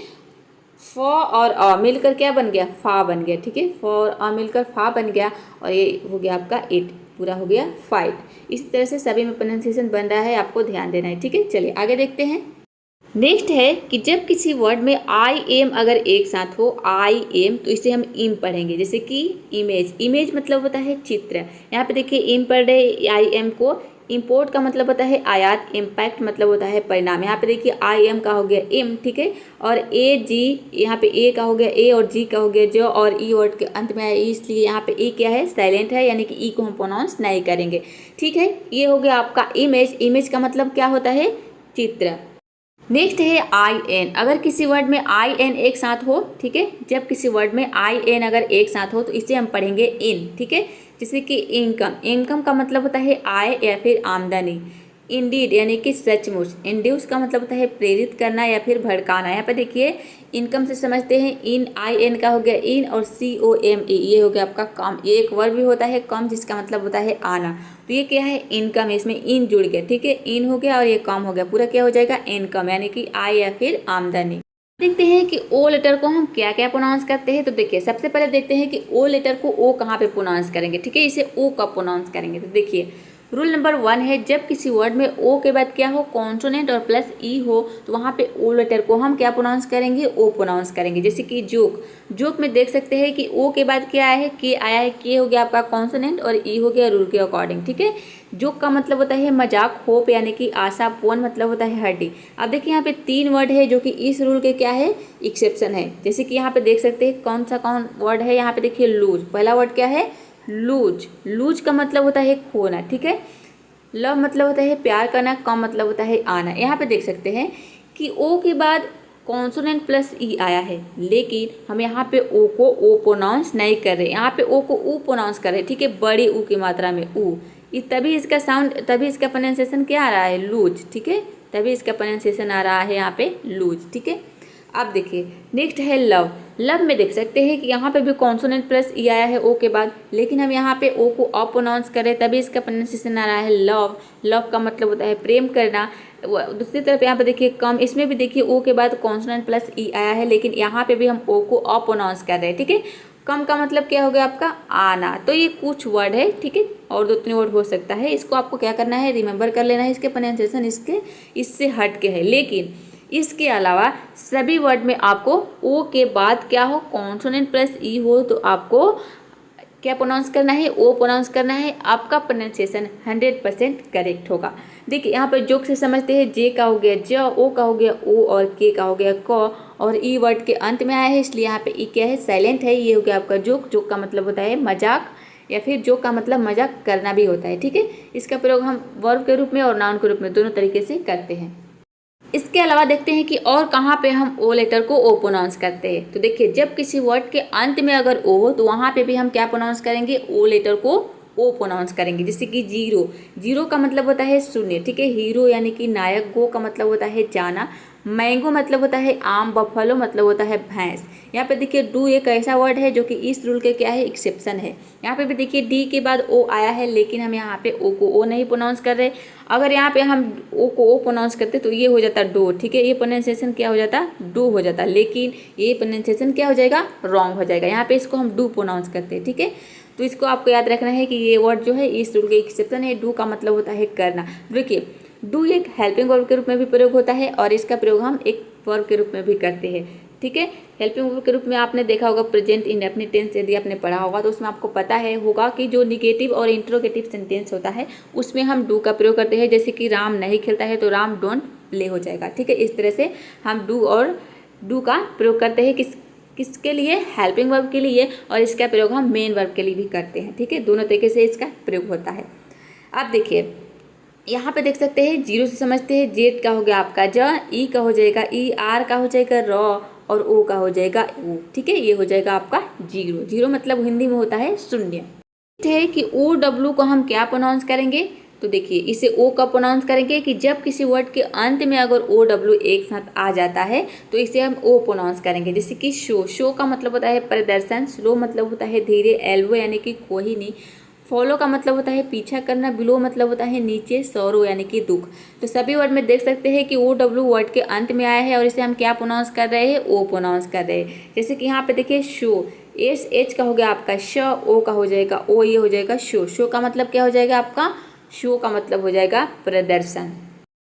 A: फ और अ मिलकर क्या बन गया, फा बन गया, ठीक है, फ और अ मिलकर फा बन गया और ये हो गया आपका इट, पूरा हो गया फाइट। इस तरह से सभी में प्रोनाउंसिएशन बन रहा है, आपको ध्यान देना है, ठीक है। चलिए आगे देखते हैं। नेक्स्ट है कि जब किसी वर्ड में आई एम अगर एक साथ हो, आई एम, तो इसे हम इम पढ़ेंगे। जैसे कि इमेज, इमेज मतलब होता है चित्र। यहाँ पे देखिए इम पढ़ रहे आई एम को। इम्पोर्ट का मतलब होता है आयात, इम्पैक्ट मतलब होता है परिणाम। यहाँ पे देखिए आई एम का हो गया इम, ठीक है, और ए जी, यहाँ पे ए का हो गया ए और जी का हो गया जो, और ई वर्ड के अंत में आया, इसलिए यहाँ पे ई क्या है, साइलेंट है, यानी कि ई को हम प्रोनाउंस नहीं करेंगे, ठीक है। ये हो गया आपका इमेज। इमेज का मतलब क्या होता है, चित्र। नेक्स्ट है आई एन, अगर किसी वर्ड में आई एन एक साथ हो, ठीक है, जब किसी वर्ड में आई एन अगर एक साथ हो तो इसे हम पढ़ेंगे इन, ठीक है। जैसे कि इनकम, इनकम का मतलब होता है आय या फिर आमदनी। इंडीड यानी कि सचमुच। इंड्यूस का मतलब होता है प्रेरित करना या फिर भड़काना। यहाँ पे देखिए इनकम से समझते हैं इन, आई एन का हो गया इन और सी ओ एम ई, ये हो गया आपका कम। ये एक वर्ड भी होता है कम जिसका मतलब होता है आना, तो ये क्या है, इनकम, इसमें इन जुड़ गया, ठीक है, इन हो गया और ये कम हो गया, पूरा क्या हो जाएगा, इनकम यानी कि आय या फिर आमदनी। देखते हैं कि ओ लेटर को हम क्या क्या प्रोनाउंस करते हैं। तो देखिए सबसे पहले देखते हैं कि ओ लेटर को ओ कहाँ पे प्रोनाउंस करेंगे, ठीक है, इसे ओ कब प्रोनाउंस करेंगे। तो देखिए रूल नंबर 1 है, जब किसी वर्ड में ओ के बाद क्या हो, कॉन्सोनेंट और प्लस ई हो, तो वहाँ पे ओ लेटर को हम क्या प्रोनाउंस करेंगे, ओ प्रोनाउंस करेंगे। जैसे कि जोक, जोक में देख सकते हैं कि ओ के बाद क्या आया है, के आया है, के हो गया आपका कॉन्सोनेंट और ई हो गया रूल के अकॉर्डिंग, ठीक है। जोक का मतलब होता है मजाक, होप यानी कि आशा, पोन मतलब होता है हड्डी। अब देखिए यहाँ पे 3 वर्ड है जो कि इस रूल के क्या है, एक्सेप्शन है। जैसे कि यहाँ पे देख सकते हैं कौन वर्ड है, यहाँ पे देखिए लूज, पहला वर्ड क्या है, लूज। लूज का मतलब होता है खोना, ठीक है। लव मतलब होता है प्यार करना, कम मतलब होता है आना। यहाँ पे देख सकते हैं कि ओ के बाद कॉन्सोनेंट प्लस ई आया है, लेकिन हम यहाँ पे ओ को ओ प्रोनाउंस नहीं कर रहे, यहाँ पे ओ को ऊ प्रोनाउंस कर रहे, ठीक है, बड़ी ऊ की मात्रा में ऊ। तभी इसका साउंड, तभी इसका प्रोनाउंसिएशन क्या आ रहा है, लूज, ठीक है, तभी इसका प्रोनाउंसिएशन आ रहा है यहाँ पे लूज, ठीक है। अब देखिए नेक्स्ट है लव। लव में देख सकते हैं कि यहाँ पे भी कॉन्सोनेंट प्लस ई आया है ओ के बाद, लेकिन हम यहाँ पे ओ को अ प्रोनाउंस करें तभी इसका प्रोनाउंसिएशन आ रहा है लव। लव का मतलब होता है प्रेम करना। दूसरी तरफ यहाँ पे देखिए कम, इसमें भी देखिए ओ के बाद कॉन्सोनेंट प्लस ई आया है, लेकिन यहाँ पे भी हम ओ को अ प्रोनाउंस कर रहे हैं, ठीक है। कम का मतलब क्या हो गया आपका आना। तो ये कुछ वर्ड है, ठीक है, और 2-3 वर्ड हो सकता है। इसको आपको क्या करना है, रिमेंबर कर लेना है, इसके प्रोनाउंसिएशन इससे हट के है। लेकिन इसके अलावा सभी वर्ड में आपको ओ के बाद क्या हो, कॉन्सोनेंट प्लस ई हो, तो आपको क्या प्रोनाउंस करना है, ओ प्रोनाउंस करना है। आपका प्रोनाउंसिएशन 100% करेक्ट होगा। देखिए यहाँ पर जोक से समझते हैं, जे का हो गया ज, ओ का हो गया ओ, और के का हो गया क, और ई वर्ड के अंत में आया है, इसलिए यहाँ पे ई क्या है, साइलेंट है। ये हो गया आपका जोक। जोक का मतलब होता है मजाक, या फिर जोक का मतलब मजाक करना भी होता है, ठीक है। इसका प्रयोग हम वर्ब के रूप में और नाउन के रूप में दोनों तरीके से करते हैं। इसके अलावा देखते हैं कि और कहाँ पे हम ओ लेटर को ओ प्रोनाउंस करते हैं। तो देखिए जब किसी वर्ड के अंत में अगर ओ हो, तो वहाँ पे भी हम क्या प्रोनाउंस करेंगे, ओ लेटर को ओ प्रोनाउंस करेंगे। जैसे कि जीरो, जीरो का मतलब होता है शून्य, ठीक है। हीरो यानी कि नायक। गो का मतलब होता है जाना। मैंगो मतलब होता है आम। बफलो मतलब होता है भैंस। यहाँ पे देखिए डू एक ऐसा वर्ड है जो कि इस रूल के क्या है, एक्सेप्शन है। यहाँ पे भी देखिए डी के बाद ओ आया है, लेकिन हम यहाँ पे ओ को ओ नहीं प्रोनाउंस कर रहे। अगर यहाँ पे हम ओ को ओ प्रोनाउंस करते तो ये हो जाता डो, ठीक है। ये प्रोनाउंसिएशन क्या हो जाता, डो हो जाता, लेकिन ये प्रोनाउंसिएशन क्या हो जाएगा, रॉन्ग हो जाएगा। यहाँ पे इसको हम डू प्रोनाउंस करते हैं, ठीक है। तो इसको आपको याद रखना है कि ये वर्ड जो है इस रूल के एक्सेप्शन है। डू का मतलब होता है करना। देखिए डू एक हेल्पिंग वर्ब के रूप में भी प्रयोग होता है, और इसका प्रयोग हम एक वर्ब के रूप में भी करते हैं, ठीक है। हेल्पिंग वर्ब के रूप में आपने देखा होगा प्रेजेंट इंडेफिनिट टेंस, यदि आपने पढ़ा होगा तो उसमें आपको पता है होगा कि जो निगेटिव और इंट्रोगेटिव सेंटेंस होता है उसमें हम डू का प्रयोग करते हैं। जैसे कि राम नहीं खेलता है तो राम डोंट प्ले हो जाएगा, ठीक है। इस तरह से हम डू का प्रयोग करते हैं किसके लिए, हेल्पिंग वर्ब के लिए, और इसका प्रयोग हम मेन वर्ब के लिए भी करते हैं, ठीक है। दोनों तरीके से इसका प्रयोग होता है। अब देखिए यहाँ पे देख सकते हैं जीरो से समझते हैं। जेड का हो गया आपका ज, ई का हो जाएगा ई, आर का हो जाएगा र, और ओ का हो जाएगा ओ, ठीक है। ये हो जाएगा आपका जीरो। जीरो मतलब हिंदी में होता है शून्य। है कि ओ डब्ल्यू को हम क्या प्रोनाउंस करेंगे, तो देखिए इसे ओ का प्रोनाउंस करेंगे कि जब किसी वर्ड के अंत में अगर ओ डब्ल्यू एक साथ आ जाता है तो इसे हम ओ प्रोनाउंस करेंगे। जैसे कि शो, शो का मतलब होता है प्रदर्शन। स्लो मतलब होता है धीरे। एल्बो यानी कि कोई नहीं। फॉलो का मतलब होता है पीछा करना। बिलो मतलब होता है नीचे। सौरो यानी कि दुख। तो सभी वर्ड में देख सकते हैं कि ओ डब्ल्यू वर्ड के अंत में आया है और इसे हम क्या प्रोनाउंस कर रहे हैं, ओ प्रोनाउंस कर रहे हैं। जैसे कि यहाँ पे देखिए शो, एस एच का हो गया आपका श, ओ का हो जाएगा ओ, ये हो जाएगा शो। शो का मतलब क्या हो जाएगा आपका, शो का मतलब हो जाएगा प्रदर्शन।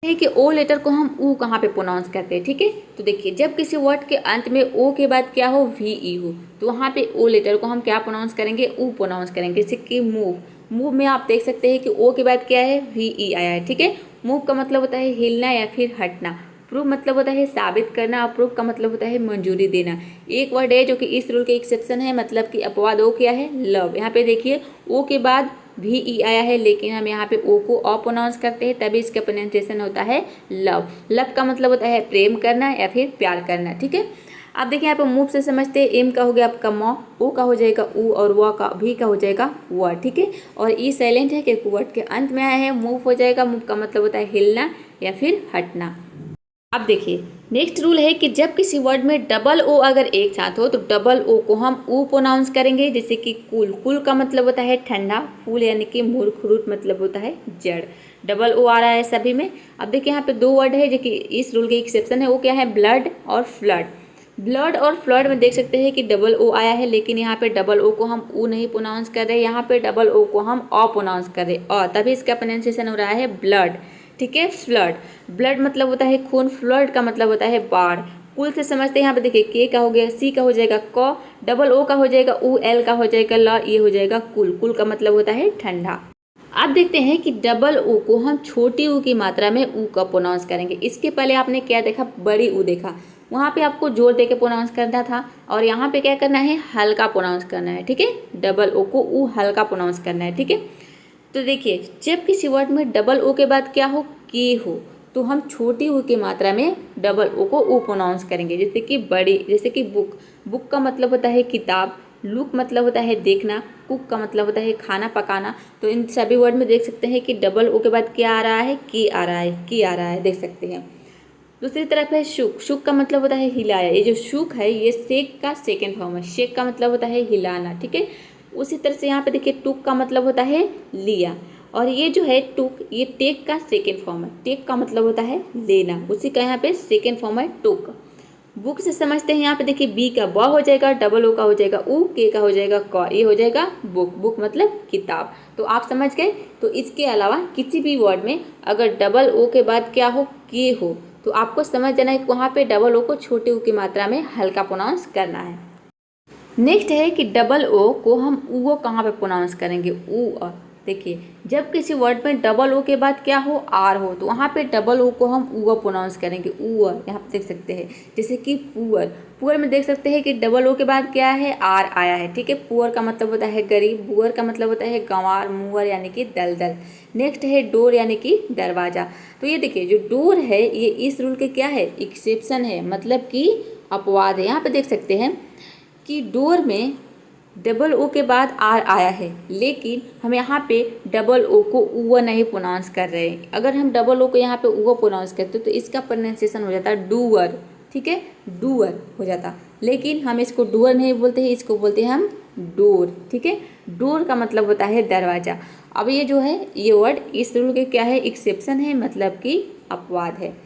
A: है कि ओ लेटर को हम ऊ कहाँ पे प्रोनाउंस करते हैं, ठीक है। तो देखिए जब किसी वर्ड के अंत में ओ के बाद क्या हो, वी ई हो, तो वहाँ पे ओ लेटर को हम क्या प्रोनाउंस करेंगे, ऊ प्रोनाउंस करेंगे। जैसे कि मूव, मूव में आप देख सकते हैं कि ओ के बाद क्या है, वी ई आया है, ठीक है। मूव का मतलब होता है हिलना या फिर हटना। प्रूव मतलब होता है साबित करना। अप्रूव का मतलब होता है मंजूरी देना। एक वर्ड है जो कि इस रूल के एक्सेप्शन है, मतलब कि अपवाद ओ क्या है, लव। यहाँ पे देखिए ओ के बाद वी ई आया है, लेकिन हम यहाँ पे ओ को अ प्रोनाउंस करते हैं, तभी इसका प्रोनाउंसिएशन होता है लव। लव का मतलब होता है प्रेम करना या फिर प्यार करना, ठीक है। आप देखिए यहाँ पे मूव से समझते हैं। एम का हो गया आपका म, ओ का हो जाएगा ऊ, और व का भी का हो जाएगा व, ठीक है। और ई साइलेंट है क्योंकि वर्ड के अंत में आया है। मूव हो जाएगा, मूव का मतलब होता है हिलना या फिर हटना। अब देखिए नेक्स्ट रूल है कि जब किसी वर्ड में डबल ओ अगर एक साथ हो तो डबल ओ को हम ऊ प्रोनाउंस करेंगे। जैसे कि कूल, कूल का मतलब होता है ठंडा। फूल यानी कि मूर्ख। रूट मतलब होता है जड़। डबल ओ आ रहा है सभी में। अब देखिए यहाँ पे दो वर्ड है जो कि इस रूल के एक्सेप्शन है। वो क्या है, ब्लड और फ्लड। ब्लड और फ्लड में देख सकते हैं कि डबल ओ आया है, लेकिन यहाँ पे डबल ओ को हम ऊ नहीं प्रोनाउंस कर रहे, यहाँ पे डबल ओ को हम अ प्रोनाउंस कर रहे और तभी इसका प्रोनाउंसिएशन हो रहा है ब्लड। ठीक है, फ्लड, ब्लड मतलब होता है खून, फ्लड का मतलब होता है बाढ़। कुल से समझते हैं, यहाँ पे देखिए के का हो गया, सी का हो जाएगा क, डबल ओ का हो जाएगा ऊ, एल का हो जाएगा ल, ये हो जाएगा कुल। कुल का मतलब होता है ठंडा। अब देखते हैं कि डबल ओ को हम छोटी ऊ की मात्रा में ऊ का प्रोनाउंस करेंगे। इसके पहले आपने क्या देखा, बड़ी ऊ देखा, वहाँ पे आपको जोर दे के प्रोनाउंस करना था और यहाँ पे क्या करना है, हल्का प्रोनाउंस करना है। ठीक है, डबल ओ को ऊ हल्का प्रोनाउंस करना है। ठीक है, तो देखिए जब किसी वर्ड में डबल ओ के बाद क्या हो, के हो, तो हम छोटी ऊ की मात्रा में डबल ओ को ऊ प्रोनाउंस करेंगे। जैसे कि बड़ी, जैसे कि बुक, बुक का मतलब होता है किताब, लुक मतलब होता है देखना, कुक का मतलब होता है खाना पकाना। तो इन सभी वर्ड में देख सकते हैं कि डबल ओ के बाद क्या आ रहा है, की आ रहा है, की आ रहा है, देख सकते हैं। दूसरी तरफ है शुक, शुक का मतलब होता है हिलाया। ये जो शुक है ये शेक का सेकेंड फॉर्म है, शेक का मतलब होता है हिलाना। ठीक है, उसी तरह से यहाँ पे देखिए टुक का मतलब होता है लिया, और ये जो है टुक, ये टेक का सेकेंड फॉर्म है, टेक का मतलब होता है लेना, उसी का यहाँ पे सेकेंड फॉर्म है टुक। बुक से समझते हैं, यहाँ पे देखिए बी का ब हो जाएगा, डबल ओ का हो जाएगा ऊ, के का हो जाएगा क, ये हो जाएगा बुक, बुक मतलब किताब। तो आप समझ गए। तो इसके अलावा किसी भी वर्ड में अगर डबल ओ के बाद क्या हो, के हो, तो आपको समझ जाना है कि वहाँ पे डबल ओ को छोटे ऊ की मात्रा में हल्का प्रोनाउंस करना है। नेक्स्ट है कि डबल ओ को हम ऊ कहाँ पे प्रोनाउंस करेंगे, ऊ। देखिए जब किसी वर्ड में डबल ओ के बाद क्या हो, आर हो, तो वहाँ पे डबल ओ को हम ऊ प्रोनाउंस करेंगे, ऊ। यहाँ पे देख सकते हैं जैसे कि पुअर, पुअर में देख सकते हैं कि डबल ओ के बाद क्या है, आर आया है। ठीक है, पुअर का मतलब होता है गरीब, बुअर का मतलब होता है गंवार, मुअर यानी कि दलदल। नेक्स्ट है डोर यानी कि दरवाजा। तो ये देखिए जो डोर है ये इस रूल के क्या है, एक्सेप्शन है, मतलब कि अपवाद है। यहाँ पे देख सकते हैं कि डोर में डबल ओ के बाद आर आया है, लेकिन हम यहाँ पे डबल ओ को ऊ नहीं प्रोनाउंस कर रहे हैं। अगर हम डबल ओ को यहाँ पे ऊ प्रोनाउंस करते तो इसका प्रोनाउंसिएशन हो जाता है डूअर। ठीक है, डूअर हो जाता, लेकिन हम इसको डूअर नहीं बोलते हैं, इसको बोलते हैं हम डोर। ठीक है, डोर का मतलब होता है दरवाजा। अब ये जो है ये वर्ड इस रूल के क्या है, एक्सेप्शन है, मतलब कि अपवाद है।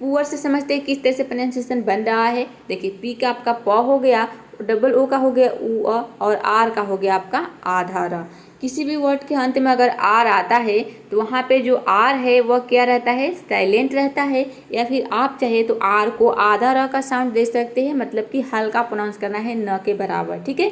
A: पुअर से समझते हैं किस तरह से प्रोनाउंसिएशन बन रहा है। देखिए पी का आपका प हो गया, डबल ओ का हो गया ऊ अ, और आर का हो गया आपका आधा र। किसी भी वर्ड के अंत में अगर आर आता है तो वहाँ पे जो आर है वह क्या रहता है, साइलेंट रहता है, या फिर आप चाहे तो आर को आधा र का साउंड दे सकते हैं, मतलब कि हल्का प्रोनाउंस करना है, न के बराबर। ठीक है,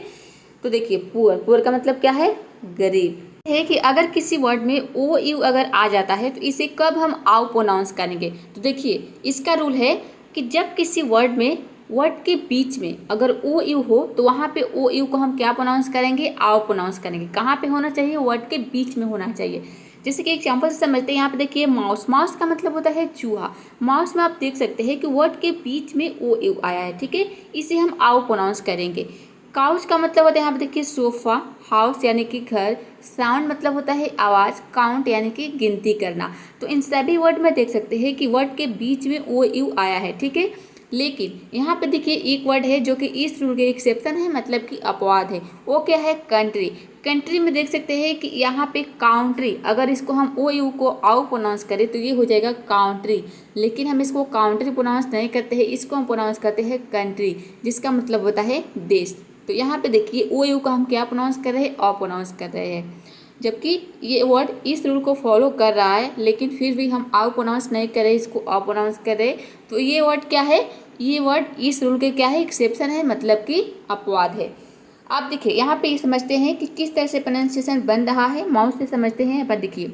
A: तो देखिए पुअर, पुअर का मतलब क्या है, गरीब है। कि अगर किसी वर्ड में ओ यू अगर आ जाता है तो इसे कब हम आउ प्रोनाउंस करेंगे। तो देखिए इसका रूल है कि जब किसी वर्ड में, वर्ड के बीच में अगर ओ यू हो तो वहाँ पे ओ यू को हम क्या प्रोनाउंस करेंगे, आउ प्रोनाउंस करेंगे। कहाँ पे होना चाहिए, वर्ड के बीच में होना चाहिए। जैसे कि एग्जाम्पल से समझते हैं, यहाँ पे देखिए माउस, माउस का मतलब होता है चूहा। माउस में आप देख सकते हैं कि वर्ड के बीच में ओ यू आया है। ठीक है, इसे हम आउ प्रोनाउंस करेंगे। काउच का मतलब होता है, यहाँ पे देखिए सोफा, हाउस यानी कि घर, साउंड मतलब होता है आवाज़, काउंट यानी कि गिनती करना। तो इन सभी वर्ड में देख सकते हैं कि वर्ड के बीच में ओ यू आया है। ठीक है, लेकिन यहाँ पे देखिए एक वर्ड है जो कि इस रूल के एक्सेप्शन है, मतलब कि अपवाद है। वो क्या है, कंट्री। कंट्री में देख सकते हैं कि यहाँ पे काउंट्री, अगर इसको हम ओ यू को आउ प्रोनाउंस करें तो ये हो जाएगा काउंट्री, लेकिन हम इसको काउंट्री प्रोनाउंस नहीं करते हैं, इसको हम प्रोनाउंस करते हैं कंट्री, जिसका मतलब होता है देश। तो यहाँ पे देखिए ओ यू का हम क्या प्रोनाउंस कर रहे हैं, अ प्रोनाउंस कर रहे हैं, जबकि ये वर्ड इस रूल को फॉलो कर रहा है, लेकिन फिर भी हम आउ प्रोनाउंस नहीं कर रहे, इसको अ प्रोनाउंस कर रहे। तो ये वर्ड क्या है, ये वर्ड इस रूल के क्या है, एक्सेप्शन है, मतलब कि अपवाद है। आप देखिए यहाँ पे समझते हैं कि किस तरह से प्रोनाउंसिएशन बन रहा है। माउस से समझते हैं, पर देखिए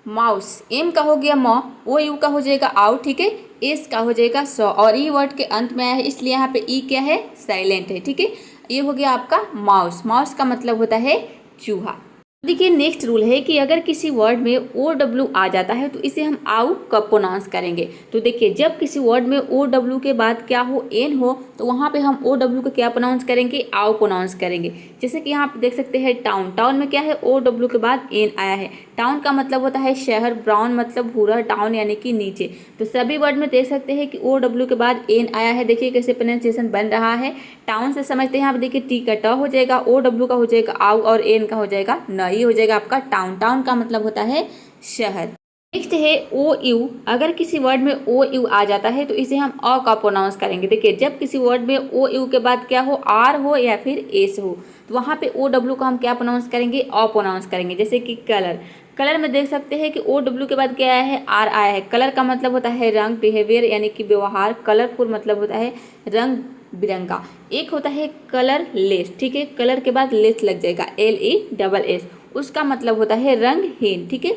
A: माउस, एम का हो गया म, ओ यू का हो जाएगा आउ। ठीक है, एस का हो जाएगा स, और ई वर्ड के अंत में आया है इसलिए यहाँ पे ई क्या है, साइलेंट है। ठीक है, ये हो गया आपका माउस। माउस का मतलब होता है चूहा। देखिए नेक्स्ट रूल है कि अगर किसी वर्ड में ओ डब्ल्यू आ जाता है तो इसे हम आउ कब प्रोनाउंस करेंगे। तो देखिए जब किसी वर्ड में ओ डब्ल्यू के बाद क्या हो, एन हो, तो वहाँ पे हम ओ डब्ल्यू को क्या प्रोनाउंस करेंगे, आउ प्रोनाउंस करेंगे। जैसे कि यहाँ पे देख सकते हैं टाउन, टाउन में क्या है, ओ डब्ल्यू के बाद एन आया है। टाउन का मतलब होता है शहर, ब्राउन मतलब भूरा, टाउन यानी कि नीचे। तो सभी वर्ड में देख सकते हैं कि ओ डब्ल्यू के बाद एन आया है। देखिए कैसे प्रोनाउंसिएशन बन रहा है। टाउन से समझते हैं, यहाँ पे देखिए टी का ट हो जाएगा, ओ डब्ल्यू का हो जाएगा आउ, और एन का हो जाएगा न, ये हो जाएगा आपका टाउन। टाउन का मतलब होता है शहर। नेक्स्ट है ओ यू। अगर किसी वर्ड में ओ यू आ जाता है तो इसे हम अ का प्रोनाउंस करेंगे। देखिए, जब किसी वर्ड में ओ यू के बाद क्या हो, आर हो या फिर एस हो, तो वहाँ पे ओ डब्ल्यू का हम क्या प्रोनाउंस करेंगे, अ प्रोनाउंस करेंगे। जैसे कि कलर, कलर में देख सकते हैं कि ओ डब्ल्यू के बाद क्या आया है, आर आया है। कलर का मतलब होता है रंग, बिहेवियर यानी कि व्यवहार। कलरफुल मतलब होता है रंग बिरंगा। एक होता है कलर लेस, ठीक है, कलर के बाद लेस लग जाएगा, LESS, उसका मतलब होता है रंगहीन, ठीक है।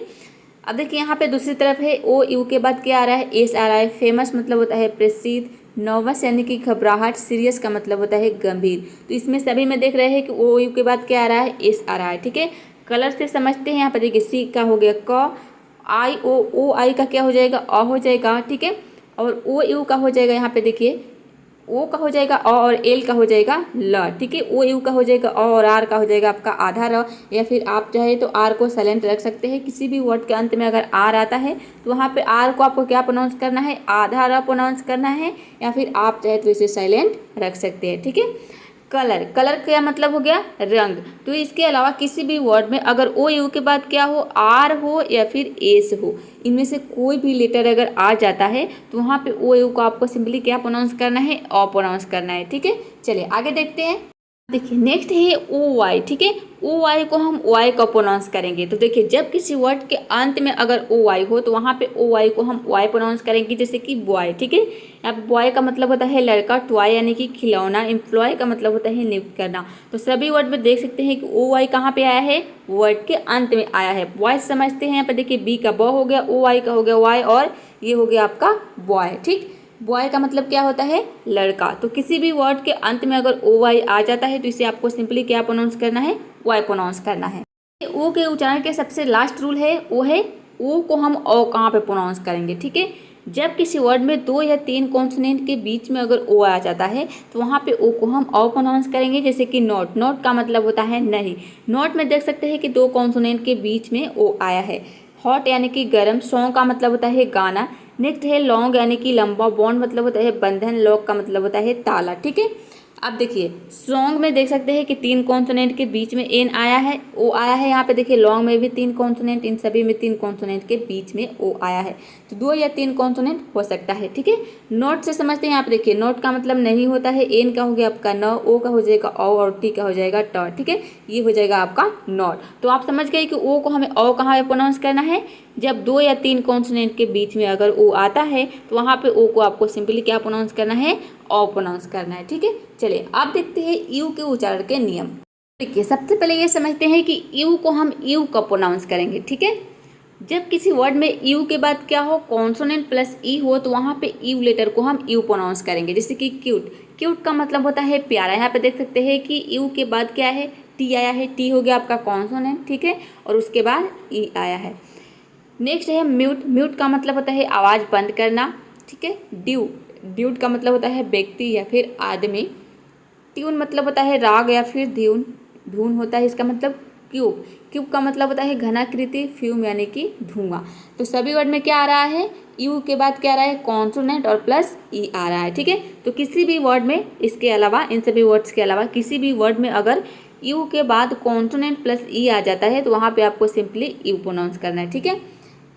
A: अब देखिए यहाँ पे दूसरी तरफ है, ओ यू के बाद क्या आ रहा है, एस आ रहा है। फेमस मतलब होता है प्रसिद्ध। नर्वस यानी कि घबराहट। सीरियस का मतलब होता है गंभीर। तो इसमें सभी में देख रहे हैं कि ओ यू के बाद क्या आ रहा है, एस आ रहा है, ठीक है। कलर से समझते हैं, यहाँ पर देखिए सी का हो गया क, आई ओ आई का क्या हो जाएगा, अ हो जाएगा, ठीक है। और ओ यू का हो जाएगा, यहाँ पे देखिए ओ का हो जाएगा अ और एल का हो जाएगा ल, ठीक है। ओ यू का हो जाएगा अ और आर का हो जाएगा आपका आधा र, या फिर आप चाहे तो आर को साइलेंट रख सकते हैं। किसी भी वर्ड के अंत में अगर आर आता है तो वहाँ पे आर को आपको क्या प्रोनाउंस करना है, आधा र प्रोनाउंस करना है, या फिर आप चाहे तो इसे साइलेंट रख सकते हैं, ठीक है। कलर, कलर का मतलब हो गया रंग। तो इसके अलावा किसी भी वर्ड में अगर ओ यू के बाद क्या हो, आर हो या फिर एस हो, इनमें से कोई भी लेटर अगर आ जाता है तो वहाँ पे ओ यू को आपको सिंपली क्या प्रोनाउंस करना है, अ प्रोनाउंस करना है, ठीक है। चलिए आगे देखते हैं। देखिए नेक्स्ट है ओ वाई, ठीक है। ओ वाई को हम वाई का प्रोनाउंस करेंगे। तो देखिए, जब किसी वर्ड के अंत में अगर ओ वाई हो तो वहाँ पे ओ वाई को हम वाई प्रोनाउंस करेंगे, जैसे कि बॉय, ठीक है। अब बॉय का मतलब होता है लड़का, टॉय यानी कि खिलौना, एम्प्लॉय का मतलब होता है नियुक्त करना। तो सभी वर्ड में देख सकते हैं कि ओ वाई कहाँ पे आया है, वर्ड के अंत में आया है। बॉय समझते हैं, यहाँ पर देखिए बी का ब हो गया, ओ वाई का हो गया वाई, और ये हो गया आपका बॉय, ठीक। बॉय का मतलब क्या होता है, लड़का। तो किसी भी वर्ड के अंत में अगर ओ वाई आ जाता है तो इसे आपको सिंपली क्या प्रोनाउंस करना है, वाई प्रोनाउंस करना है। ओ के उच्चारण के सबसे लास्ट रूल है, वो है ओ को हम ओ कहाँ पे प्रोनाउंस करेंगे, ठीक है। जब किसी वर्ड में 2 या 3 कॉन्सोनेंट के बीच में अगर ओ आ जाता है तो वहाँ पे ओ को हम अ प्रोनाउंस करेंगे। जैसे कि नॉट, नॉट का मतलब होता है नहीं। नॉट में देख सकते हैं कि 2 कॉन्सोनेंट के बीच में ओ आया है। हॉट यानी कि गर्म। सॉन्ग का मतलब होता है गाना। नेक्स्ट है लॉन्ग यानी कि लंबा। बॉन्ड मतलब होता है बंधन। लॉक का मतलब होता है ताला, ठीक है। अब देखिए सॉन्ग में देख सकते हैं कि 3 कॉन्सोनेंट के बीच में एन आया है, ओ आया है। यहाँ पे देखिए लॉन्ग में भी 3 कॉन्सोनेंट, इन सभी में 3 कॉन्सोनेंट के बीच में ओ आया है। तो 2 या 3 कॉन्सोनेंट हो सकता है, ठीक है। नोट से समझते हैं। यहाँ पे देखिए नोट का मतलब नहीं होता है। एन का हो गया आपका न, ओ का हो जाएगा औ, और टी का हो जाएगा ट, ठीक है। ये हो जाएगा आपका नॉट। तो आप समझ गए कि ओ को हमें ओ कहाँ पे प्रोनाउंस करना है, जब 2 या 3 कॉन्सोनेंट के बीच में अगर ओ आता है तो वहाँ पे ओ को आपको सिंपली क्या प्रोनाउंस करना है, ओ प्रोनाउंस करना है, ठीक है। चलिए आप देखते हैं यू के उच्चारण के नियम। देखिए सबसे पहले ये समझते हैं कि यू को हम यू कब प्रोनाउंस करेंगे, ठीक है। जब किसी वर्ड में यू के बाद क्या हो, कॉन्सोनेंट प्लस ई हो, तो वहाँ पे यू लेटर को हम यू प्रोनाउंस करेंगे। जैसे कि क्यूट, क्यूट का मतलब होता है प्यारा। यहाँ पे देख सकते हैं कि यू के बाद क्या है, टी आया है। टी हो गया आपका कॉन्सोनेंट, ठीक है, और उसके बाद ई आया है। नेक्स्ट है म्यूट, म्यूट का मतलब होता है आवाज़ बंद करना, ठीक है। ड्यू, ड्यूट का मतलब होता है व्यक्ति या फिर आदमी। ट्यून मतलब होता है राग या फिर धुन, धुन होता है इसका मतलब। क्यूब, क्यूब का मतलब होता है घनाकृति। फ्यूम यानी कि धुआं। तो सभी वर्ड में क्या आ रहा है, यू के बाद क्या आ रहा है, कॉन्सोनेंट और प्लस ई आ रहा है, ठीक है। तो किसी भी वर्ड में, इसके अलावा, इन सभी वर्ड्स के अलावा किसी भी वर्ड में अगर यू के बाद कॉन्सोनेंट प्लस ई आ जाता है तो वहाँ पे आपको सिंपली यू प्रोनाउंस करना है, ठीक है।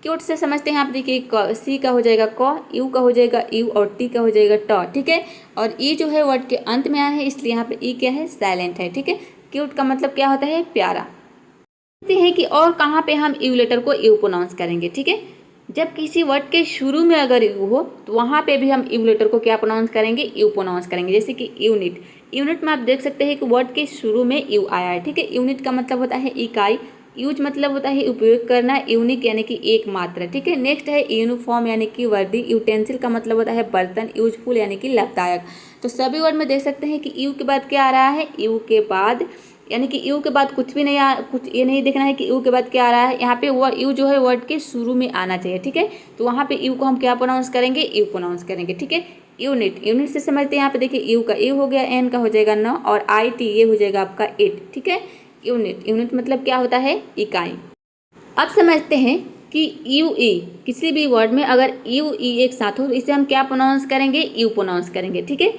A: क्यूट से समझते हैं। आप देखिए सी का हो जाएगा क, यू का हो जाएगा यू, और टी का हो जाएगा ट, ठीक है। और ई जो है वर्ड के अंत में आया है, इसलिए यहाँ पे ई क्या है, साइलेंट है, ठीक है। क्यूट का मतलब क्या होता है, प्यारा। देखते हैं कि और कहाँ पे हम यू लेटर को यू प्रोनाउंस करेंगे, ठीक है। जब किसी वर्ड के शुरू में अगर यू हो तो वहाँ पे भी हम यू लेटर को क्या प्रोनाउंस करेंगे, यू प्रोनाउंस करेंगे। जैसे कि यूनिट, यूनिट में आप देख सकते हैं कि वर्ड के शुरू में यू आया है, ठीक है। यूनिट का मतलब होता है इकाई। यूज मतलब होता है उपयोग करना। यूनिक यानी कि एक मात्र, ठीक है। नेक्स्ट है यूनिफॉर्म यानी कि वर्दी। यूटेंसिल का मतलब होता है बर्तन। यूजफुल यानी कि लाभदायक। तो सभी वर्ड में देख सकते हैं कि यू के बाद क्या आ रहा है, यू के बाद, यानी कि यू के बाद कुछ भी नहीं कुछ ये नहीं देखना है कि यू के बाद क्या आ रहा है। यहाँ पे वो यू जो है वर्ड के शुरू में आना चाहिए, ठीक है। तो वहाँ पे यू को हम क्या प्रोनाउंस करेंगे, यू प्रोनाउंस करेंगे, ठीक है। यूनिट, यूनिट से समझते हैं। यहाँ पे देखिए यू का यू हो गया, एन का हो जाएगा न, और आई टी ये हो जाएगा आपका इट, ठीक है। यूनिट, यूनिट मतलब क्या होता है, इकाई। अब समझते हैं कि यू ई, किसी भी वर्ड में अगर यू ई एक साथ हो तो इसे हम क्या प्रोनाउंस करेंगे, यू प्रोनाउंस करेंगे, ठीक है।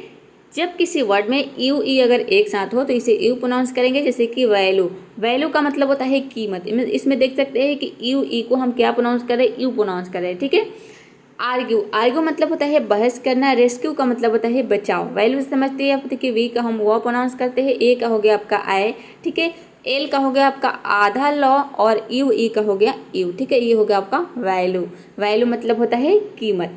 A: जब किसी वर्ड में यू ई अगर एक साथ हो तो इसे यू प्रोनाउंस करेंगे, जैसे कि वैल्यू। वैल्यू का मतलब होता है कीमत। इसमें देख सकते हैं कि यू ई को हम क्या प्रोनाउंस कर रहे हैं, यू प्रोनाउंस कर रहे हैं, ठीक है। आर्ग्यू, आर्ग्यू मतलब होता है बहस करना। रेस्क्यू का मतलब होता है बचाव। वैल्यू समझते हैं आप, कि वी का हम वो प्रोनाउंस करते हैं, ए का हो गया आपका आई, ठीक है। एल का हो गया आपका आधा लॉ और यू ई का हो गया यू, ठीक है। ये हो गया आपका वैल्यू। वैल्यू मतलब होता है कीमत।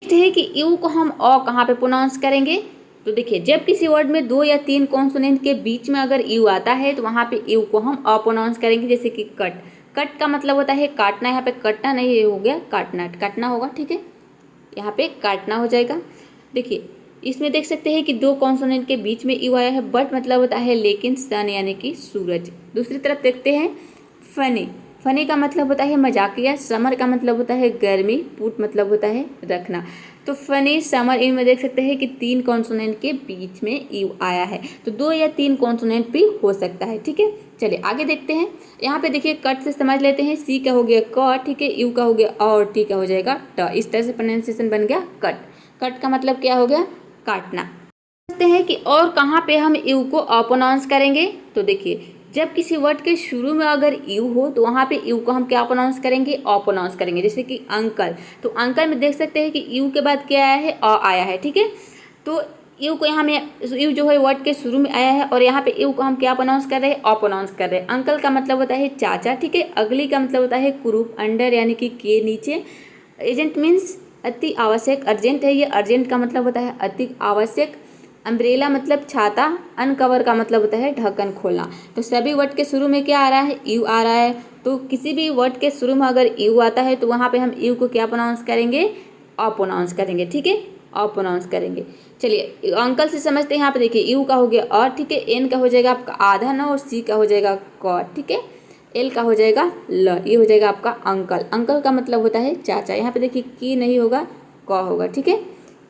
A: नेक्स्ट है कि यू को हम अ कहाँ पे प्रोनाउंस करेंगे, तो देखिए जब किसी वर्ड में 2 या 3 कॉन्सोनेंट के बीच में अगर यू आता है तो वहाँ पे यू को हम अ प्रोनाउंस करेंगे, जैसे कि कट। कट का मतलब होता है काटना, यहाँ पे कटना नहीं, ये हो गया काटना, काटना होगा, ठीक है। यहाँ पे काटना हो जाएगा। देखिए इसमें देख सकते हैं कि 2 कॉन्सोनेंट के बीच में यू आया है। बट मतलब होता है लेकिन, सन यानी कि सूरज। दूसरी तरफ देखते हैं फनी। फनी का मतलब होता है मजाकिया। समर का मतलब होता है गर्मी। पुट मतलब होता है रखना। तो फनी, समर, इनमें देख सकते हैं कि 3 कॉन्सोनेंट के बीच में यू आया है, तो 2 या 3 कॉन्सोनेंट भी हो सकता है, ठीक है। चलिए आगे देखते हैं। यहाँ पे देखिए कट से समझ लेते हैं। सी का हो गया क, ठीक है। यू का हो गया और टी का हो जाएगा ट। इस तरह से प्रोनाउंसिएशन बन गया कट। कट का मतलब क्या हो गया, काटना। समझते हैं कि और कहाँ पे हम यू को अ प्रोनाउंस करेंगे, तो देखिए जब किसी वर्ड के शुरू में अगर यू हो तो वहाँ पे यू को हम क्या प्रोनाउंस करेंगे, अ प्रोनाउंस करेंगे। जैसे कि अंकल, तो अंकल में देख सकते हैं कि यू के बाद क्या आया है, अ आया है, ठीक है। तो यू को यहाँ में, यू जो है वर्ड के शुरू में आया है और यहाँ पे यू को हम क्या प्रोनाउंस कर रहे हैं, अ प्रोनाउंस कर रहे हैं। अंकल का मतलब होता है चाचा, ठीक है। अगली का मतलब होता है कुरूप, अंडर यानी कि के नीचे। एजेंट मीन्स अति आवश्यक, अर्जेंट है ये। अर्जेंट का मतलब होता है अति आवश्यक। अम्ब्रेला मतलब छाता। अनकवर का मतलब होता है ढक्कन खोलना। तो सभी वर्ड के शुरू में क्या आ रहा है, यू आ रहा है। तो किसी भी वर्ड के शुरू में अगर यू आता है तो वहाँ पे हम यू को क्या प्रोनाउंस करेंगे, अ प्रोनाउंस करेंगे, ठीक है। अ प्रोनाउंस करेंगे। चलिए अंकल से समझते हैं। यहाँ पे देखिए यू का हो गया अ, ठीक है। एन का हो जाएगा आपका आधा न और सी का हो जाएगा क, ठीक है। एल का हो जाएगा ल, ये हो जाएगा आपका अंकल। अंकल का मतलब होता है चाचा। यहाँ पे देखिए की नहीं होगा, क होगा, ठीक है।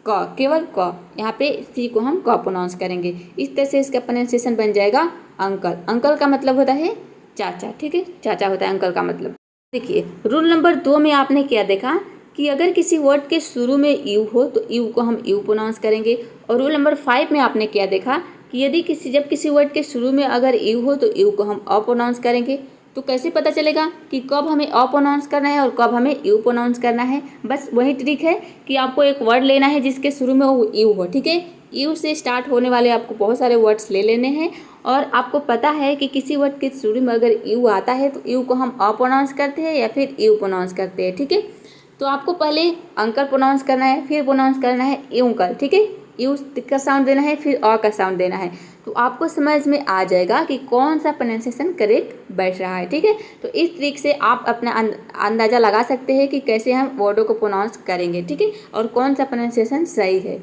A: क, केवल क। यहाँ पे सी को हम क प्रोनाउंस करेंगे। इस तरह से इसका प्रोनाउंसिएशन बन जाएगा अंकल। अंकल का मतलब होता है चाचा, ठीक है। चाचा होता है अंकल का मतलब। देखिए रूल नंबर 2 में आपने क्या देखा कि अगर किसी वर्ड के शुरू में यू हो तो यू को हम यू प्रोनाउंस करेंगे। और रूल नंबर 5 में आपने क्या देखा कि यदि जब किसी वर्ड के शुरू में अगर यू हो तो यू को हम अ प्रोनाउंस करेंगे। तो कैसे पता चलेगा कि कब हमें अ प्रोनाउंस करना है और कब हमें यू प्रोनाउंस करना है। बस वही ट्रिक है कि आपको एक वर्ड लेना है जिसके शुरू में वो यू हो, ठीक है। यू से स्टार्ट होने वाले आपको बहुत सारे वर्ड्स ले लेने हैं और आपको पता है कि किसी वर्ड के शुरू में अगर यू आता है तो यू को हम अ प्रोनाउंस करते हैं या फिर यू प्रोनाउंस करते हैं, ठीक है। तो आपको पहले अंकल प्रोनाउंस करना है, फिर प्रोनाउंस करना है यूंकल, ठीक है। यू का साउंड देना है, फिर अ का साउंड देना है। तो आपको समझ में आ जाएगा कि कौन सा प्रोनाउंसिएशन करेक्ट बैठ रहा है, ठीक है। तो इस ट्रिक से आप अपना अंदाज़ा लगा सकते हैं कि कैसे हम वर्डों को प्रोनाउंस करेंगे, ठीक है, और कौन सा प्रोनाउंसिएशन सही है।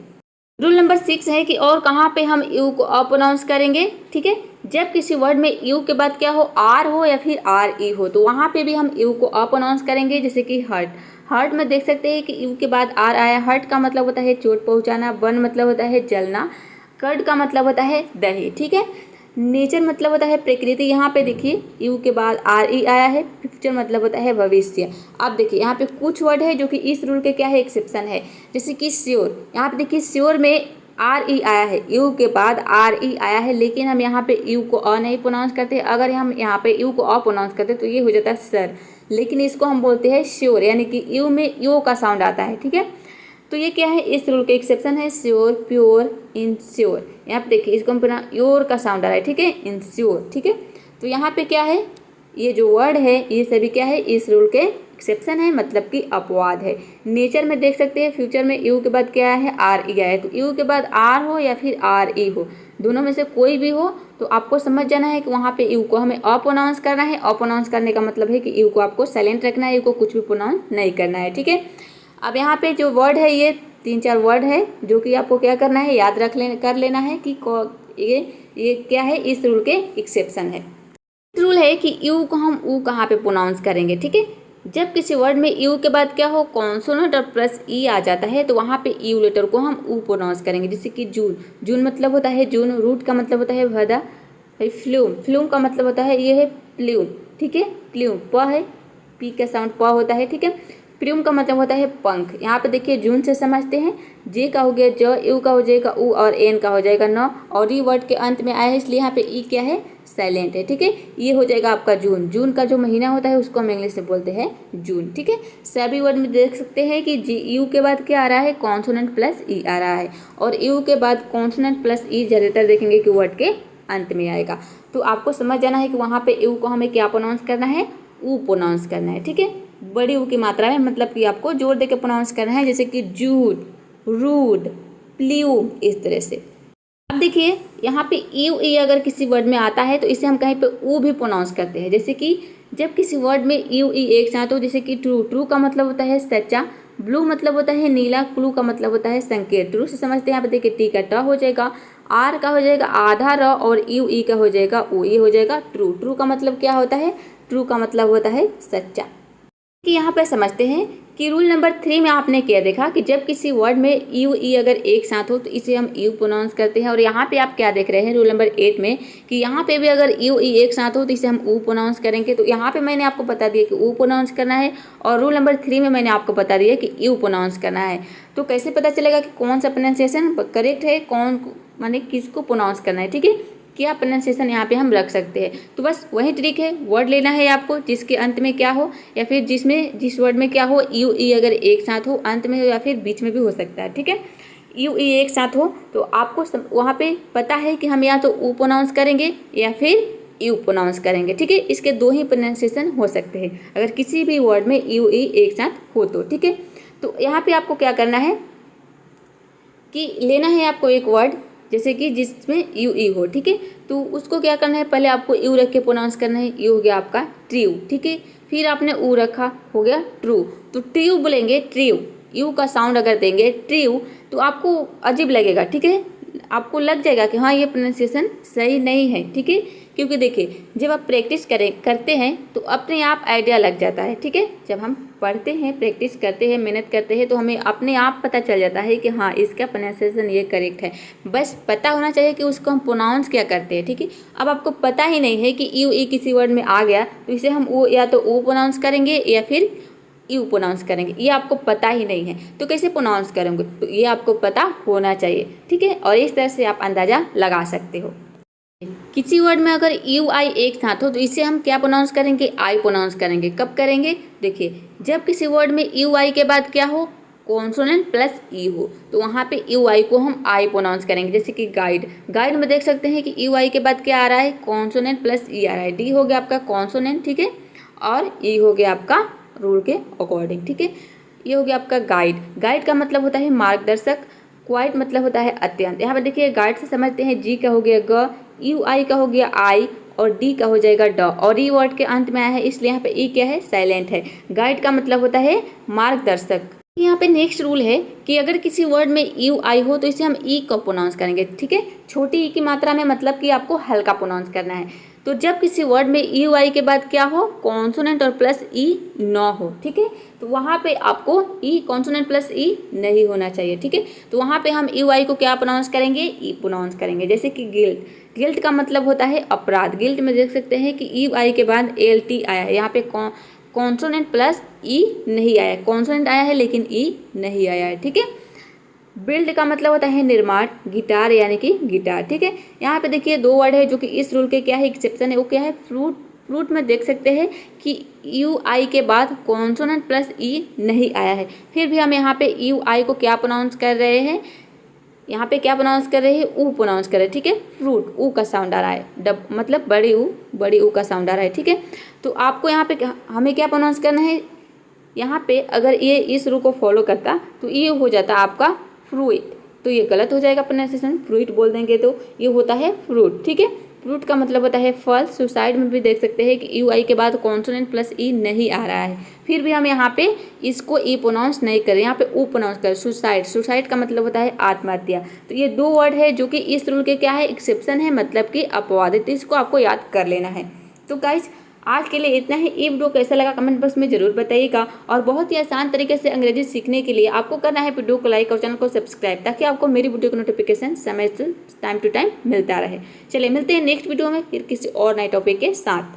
A: रूल नंबर 6 है कि और कहाँ पे हम यू को अ प्रोनाउंस करेंगे, ठीक है। जब किसी वर्ड में यू के बाद क्या हो, आर हो या फिर आर ई हो, तो वहाँ पे भी हम यू को अ प्रोनाउंस करेंगे। जैसे कि हर्ट। हर्ट में देख सकते हैं कि यू के बाद आर आया। हर्ट का मतलब होता है चोट पहुँचाना। बर्न मतलब होता है जलना। कर्ड का मतलब होता है दही, ठीक है। नेचर मतलब होता है प्रकृति। यहाँ पे देखिए यू के बाद आर ई आया है। फ्यूचर मतलब होता है भविष्य। अब देखिए यहाँ पे कुछ वर्ड है जो कि इस रूल के क्या है, एक्सेप्शन है। जैसे कि श्योर। यहाँ पे देखिए श्योर में आर ई आया है, यू के बाद आर ई आया है, लेकिन हम यहाँ पे यू को अ नहीं प्रोनाउंस करते। अगर हम यहाँ पे यू को अ प्रोनाउंस करते तो ये हो जाता है सर, लेकिन इसको हम बोलते हैं श्योर, यानी कि यू में यो का साउंड आता है, ठीक है। तो ये क्या है, इस रूल के एक्सेप्शन है। Sure, pure, ensure. यहाँ पे देखिए इसको हम योर का साउंड आ रहा है, ठीक है, इंश्योर, ठीक है। तो यहाँ पे क्या है, ये जो वर्ड है ये सभी क्या है, इस रूल के एक्सेप्शन है, मतलब कि अपवाद है। नेचर में देख सकते हैं फ्यूचर में यू के बाद क्या है, आर ई आया है। तो यू के बाद आर हो या फिर आर ई हो, दोनों में से कोई भी हो तो आपको समझ जाना है कि वहाँ पे यू को हमें अ प्रोनाउंस करना है। अ प्रोनाउंस करने का मतलब है कि यू को आपको साइलेंट रखना है, यू को कुछ भी प्रोनाउंस नहीं करना है, ठीक है। अब यहाँ पे जो वर्ड है ये 3-4 वर्ड है जो कि आपको क्या करना है, याद कर लेना है कि ये क्या है, इस रूल के एक्सेप्शन है। रूल है कि यू को हम ऊ कहाँ पे प्रोनाउंस करेंगे, ठीक है। जब किसी वर्ड में यू के बाद क्या हो, कॉन्सोनेंट और प्लस ई आ जाता है तो वहाँ पे यू लेटर को हम ऊ प्रोनाउंस करेंगे। जैसे कि जून। जून मतलब होता है जून। रूट का मतलब होता है भदा। फ्लूम। फ्लूम का मतलब होता है ये है प्ल्यूम, ठीक है। प्ल्यूम प है, पी का साउंड प होता है, ठीक है। प्ल्यूम का मतलब होता है पंख। यहाँ पे देखिए जून से समझते हैं, जे का हो गया ज, यू का हो जाएगा उ और एन का हो जाएगा न, और ये वर्ड के अंत में आया है इसलिए यहाँ पे ई क्या है, साइलेंट है। ठीक है, ये हो जाएगा आपका जून। जून का जो महीना होता है उसको हम इंग्लिश में बोलते हैं जून। ठीक है, सभी वर्ड में देख सकते हैं कि जी यू के बाद क्या आ रहा है, कॉन्सोनेंट प्लस ई आ रहा है, और यू के बाद कॉन्सोनेंट प्लस ई ज़्यादातर देखेंगे कि वर्ड के अंत में आएगा। तो आपको समझ जाना है कि वहाँ पे यू को हमें क्या प्रोनाउंस करना है, ऊ प्रोनाउंस करना है। ठीक है, बड़ी ऊ की मात्रा में, मतलब कि आपको जोर दे के प्रोनाउंस करना है, जैसे कि जूड, रूड, प्ल्यूम, इस तरह से। अब देखिए यहाँ पे यू ई अगर किसी वर्ड में आता है तो इसे हम कहीं पे ऊ भी प्रोनाउंस करते हैं, जैसे कि जब किसी वर्ड में यू ई एक साथ हो, जैसे कि ट्रू। ट्रू का मतलब होता है सच्चा, ब्लू मतलब होता है नीला, क्लू का मतलब होता है संकेत। ट्रू से समझते हैं यहाँ पे देखिए टी का ट हो जाएगा, आर का हो जाएगा आधा र, और यू ई का हो जाएगा ओ, ये हो जाएगा ट्रू। ट्रू का मतलब क्या होता है, ट्रू का मतलब होता है सच्चा। कि यहाँ पर समझते हैं कि रूल नंबर 3 में आपने क्या देखा कि जब किसी वर्ड में यू ई अगर एक साथ हो तो इसे हम यू प्रोनाउंस करते हैं, और यहाँ पे आप क्या देख रहे हैं रूल नंबर 8 में कि यहाँ पे भी अगर यू ई एक साथ हो तो इसे हम ऊ प्रोनाउंस करेंगे। तो यहाँ पे मैंने आपको बता दिया कि ऊ प्रोनाउंस करना है, और रूल नंबर 3 में मैंने आपको बता दिया कि यू प्रोनाउंस करना है। तो कैसे पता चलेगा कि कौन सा प्रोनाउंसिएशन करेक्ट है, कौन माने किसको प्रोनाउंस करना है। ठीक है, क्या प्रोनाउंसिएशन यहाँ पे हम रख सकते हैं। तो बस वही ट्रिक है, वर्ड लेना है आपको जिसके अंत में क्या हो, या फिर जिस वर्ड में क्या हो, यू ई अगर एक साथ हो, अंत में हो या फिर बीच में भी हो सकता है। ठीक है, यू ई एक साथ हो तो आपको वहाँ पे पता है कि हम या तो ऊ प्रोनाउंस करेंगे या फिर यू प्रोनाउंस करेंगे। ठीक है, इसके दो ही प्रोनाउंसिएशन हो सकते हैं अगर किसी भी वर्ड में यू ई एक साथ हो तो। ठीक है, तो यहाँ पे आपको क्या करना है कि लेना है आपको एक वर्ड जैसे कि जिसमें यू ई हो। ठीक है, तो उसको क्या करना है, पहले आपको यू रख के प्रोनाउंस करना है। यू हो गया आपका ट्रू। ठीक है, फिर आपने ऊ रखा, हो गया ट्रू, तो ट्रू बोलेंगे, ट्रू। यू का साउंड अगर देंगे ट्रू तो आपको अजीब लगेगा। ठीक है, आपको लग जाएगा कि हाँ ये प्रोनाउंसिएशन सही नहीं है। ठीक है, क्योंकि देखिए जब आप प्रैक्टिस करते हैं तो अपने आप आइडिया लग जाता है। ठीक है, जब हम पढ़ते हैं, प्रैक्टिस करते हैं, मेहनत करते हैं तो हमें अपने आप पता चल जाता है कि हाँ इसका प्रोनाउंसिएशन ये करेक्ट है। बस पता होना चाहिए कि उसको हम प्रोनाउंस क्या करते हैं। ठीक है, अब आपको पता ही नहीं है कि यू ई किसी वर्ड में आ गया तो इसे हम ओ या तो ओ प्रोनाउंस करेंगे या फिर यू प्रोनाउंस करेंगे, ये आपको पता ही नहीं है तो कैसे प्रोनाउंस करेंगे, तो ये आपको पता होना चाहिए। ठीक है, और इस तरह से आप अंदाज़ा लगा सकते हो। किसी वर्ड में अगर यू आई एक साथ हो तो इसे हम क्या प्रोनाउंस करेंगे, आई प्रोनाउंस करेंगे। कब करेंगे, देखिए जब किसी वर्ड में यू आई के बाद क्या हो, कॉन्सोनेंट प्लस ई हो, तो वहाँ पे यू आई को हम आई प्रोनाउंस करेंगे। जैसे कि गाइड, गाइड में देख सकते हैं कि यू आई के बाद क्या आ रहा है, कॉन्सोनेंट प्लस ई आ रहा है। डी हो गया आपका कॉन्सोनेंट, ठीक है, और ई हो गया आपका रूल के अकॉर्डिंग। ठीक है, ये हो गया आपका गाइड। गाइड का मतलब होता है मार्गदर्शक, क्वाइट मतलब होता है अत्यंत। यहाँ पर देखिए गाइड से समझते हैं, जी का हो गया ग, यू आई का हो गया आई, और डी का हो जाएगा ड, और ई वर्ड के अंत में आया है इसलिए यहाँ पे ई क्या है, साइलेंट है। गाइड का मतलब होता है मार्गदर्शक। यहाँ पे नेक्स्ट रूल है कि अगर किसी वर्ड में यू आई हो तो इसे हम ई को प्रोनाउंस करेंगे। ठीक है, छोटी ई की मात्रा में, मतलब कि आपको हल्का प्रोनाउंस करना है। तो जब किसी वर्ड में यू आई के बाद क्या हो, कॉन्सोनेंट और प्लस ई न हो। ठीक है, तो वहाँ पे आपको ई कॉन्सोनेंट प्लस ई नहीं होना चाहिए। ठीक है, तो वहाँ पे हम यू आई को क्या प्रोनाउंस करेंगे, ई प्रोनाउंस करेंगे। जैसे कि गिल्ट, गिल्ट का मतलब होता है अपराध। गिल्ट में देख सकते हैं कि यू आई के बाद एल टी आया है, यहाँ पे कॉन्सोनेंट प्लस ई नहीं आया, कॉन्सोनेंट आया है लेकिन ई नहीं आया है। ठीक है, बिल्ड का मतलब होता है निर्माण, गिटार यानी कि गिटार। ठीक है, यहाँ पे देखिए दो वर्ड है जो कि इस रूल के क्या है, एक्सेप्शन है, वो क्या है, फ्रूट। फ्रूट में देख सकते हैं कि यू आई के बाद कॉन्सोनेंट प्लस ई नहीं आया है, फिर भी हम यहाँ पे यू आई को क्या प्रोनाउंस कर रहे हैं, यहाँ पे क्या प्रोनाउंस कर रहे हैं, ऊ प्रोनाउंस कर रहे हैं। ठीक है, फ्रूट, ऊ का साउंड आ रहा है, डब मतलब बड़ी ऊ का साउंड आ रहा है। ठीक है, तो आपको यहाँ पे हमें क्या प्रोनाउंस करना है, यहाँ पे अगर ये इस रूल को फॉलो करता तो ये हो जाता आपका फ्रूट, तो ये गलत हो जाएगा प्रोनाउंसिएशन, फ्रूट बोल देंगे तो ये होता है फ्रूट। ठीक है, फ्रूट का मतलब होता है फल। सुसाइड में भी देख सकते हैं कि यू आई के बाद कॉन्सोनेंट प्लस ई नहीं आ रहा है, फिर भी हम यहाँ पे इसको ई प्रोनाउंस नहीं करें, यहाँ पे ऊ प्रोनाउंस करें। सुसाइड, सुसाइड का मतलब होता है आत्महत्या। तो ये दो वर्ड है जो कि इस रूल के क्या है, एक्सेप्शन है, मतलब कि अपवाद है, तो इसको आपको याद कर लेना है। तो गाइज आज के लिए इतना ही। ये वीडियो कैसा लगा कमेंट बॉक्स में जरूर बताइएगा, और बहुत ही आसान तरीके से अंग्रेजी सीखने के लिए आपको करना है वीडियो को लाइक और चैनल को सब्सक्राइब, ताकि आपको मेरी वीडियो का नोटिफिकेशन समय से टाइम टू टाइम मिलता रहे। चलिए मिलते हैं नेक्स्ट वीडियो में फिर किसी और नए टॉपिक के साथ।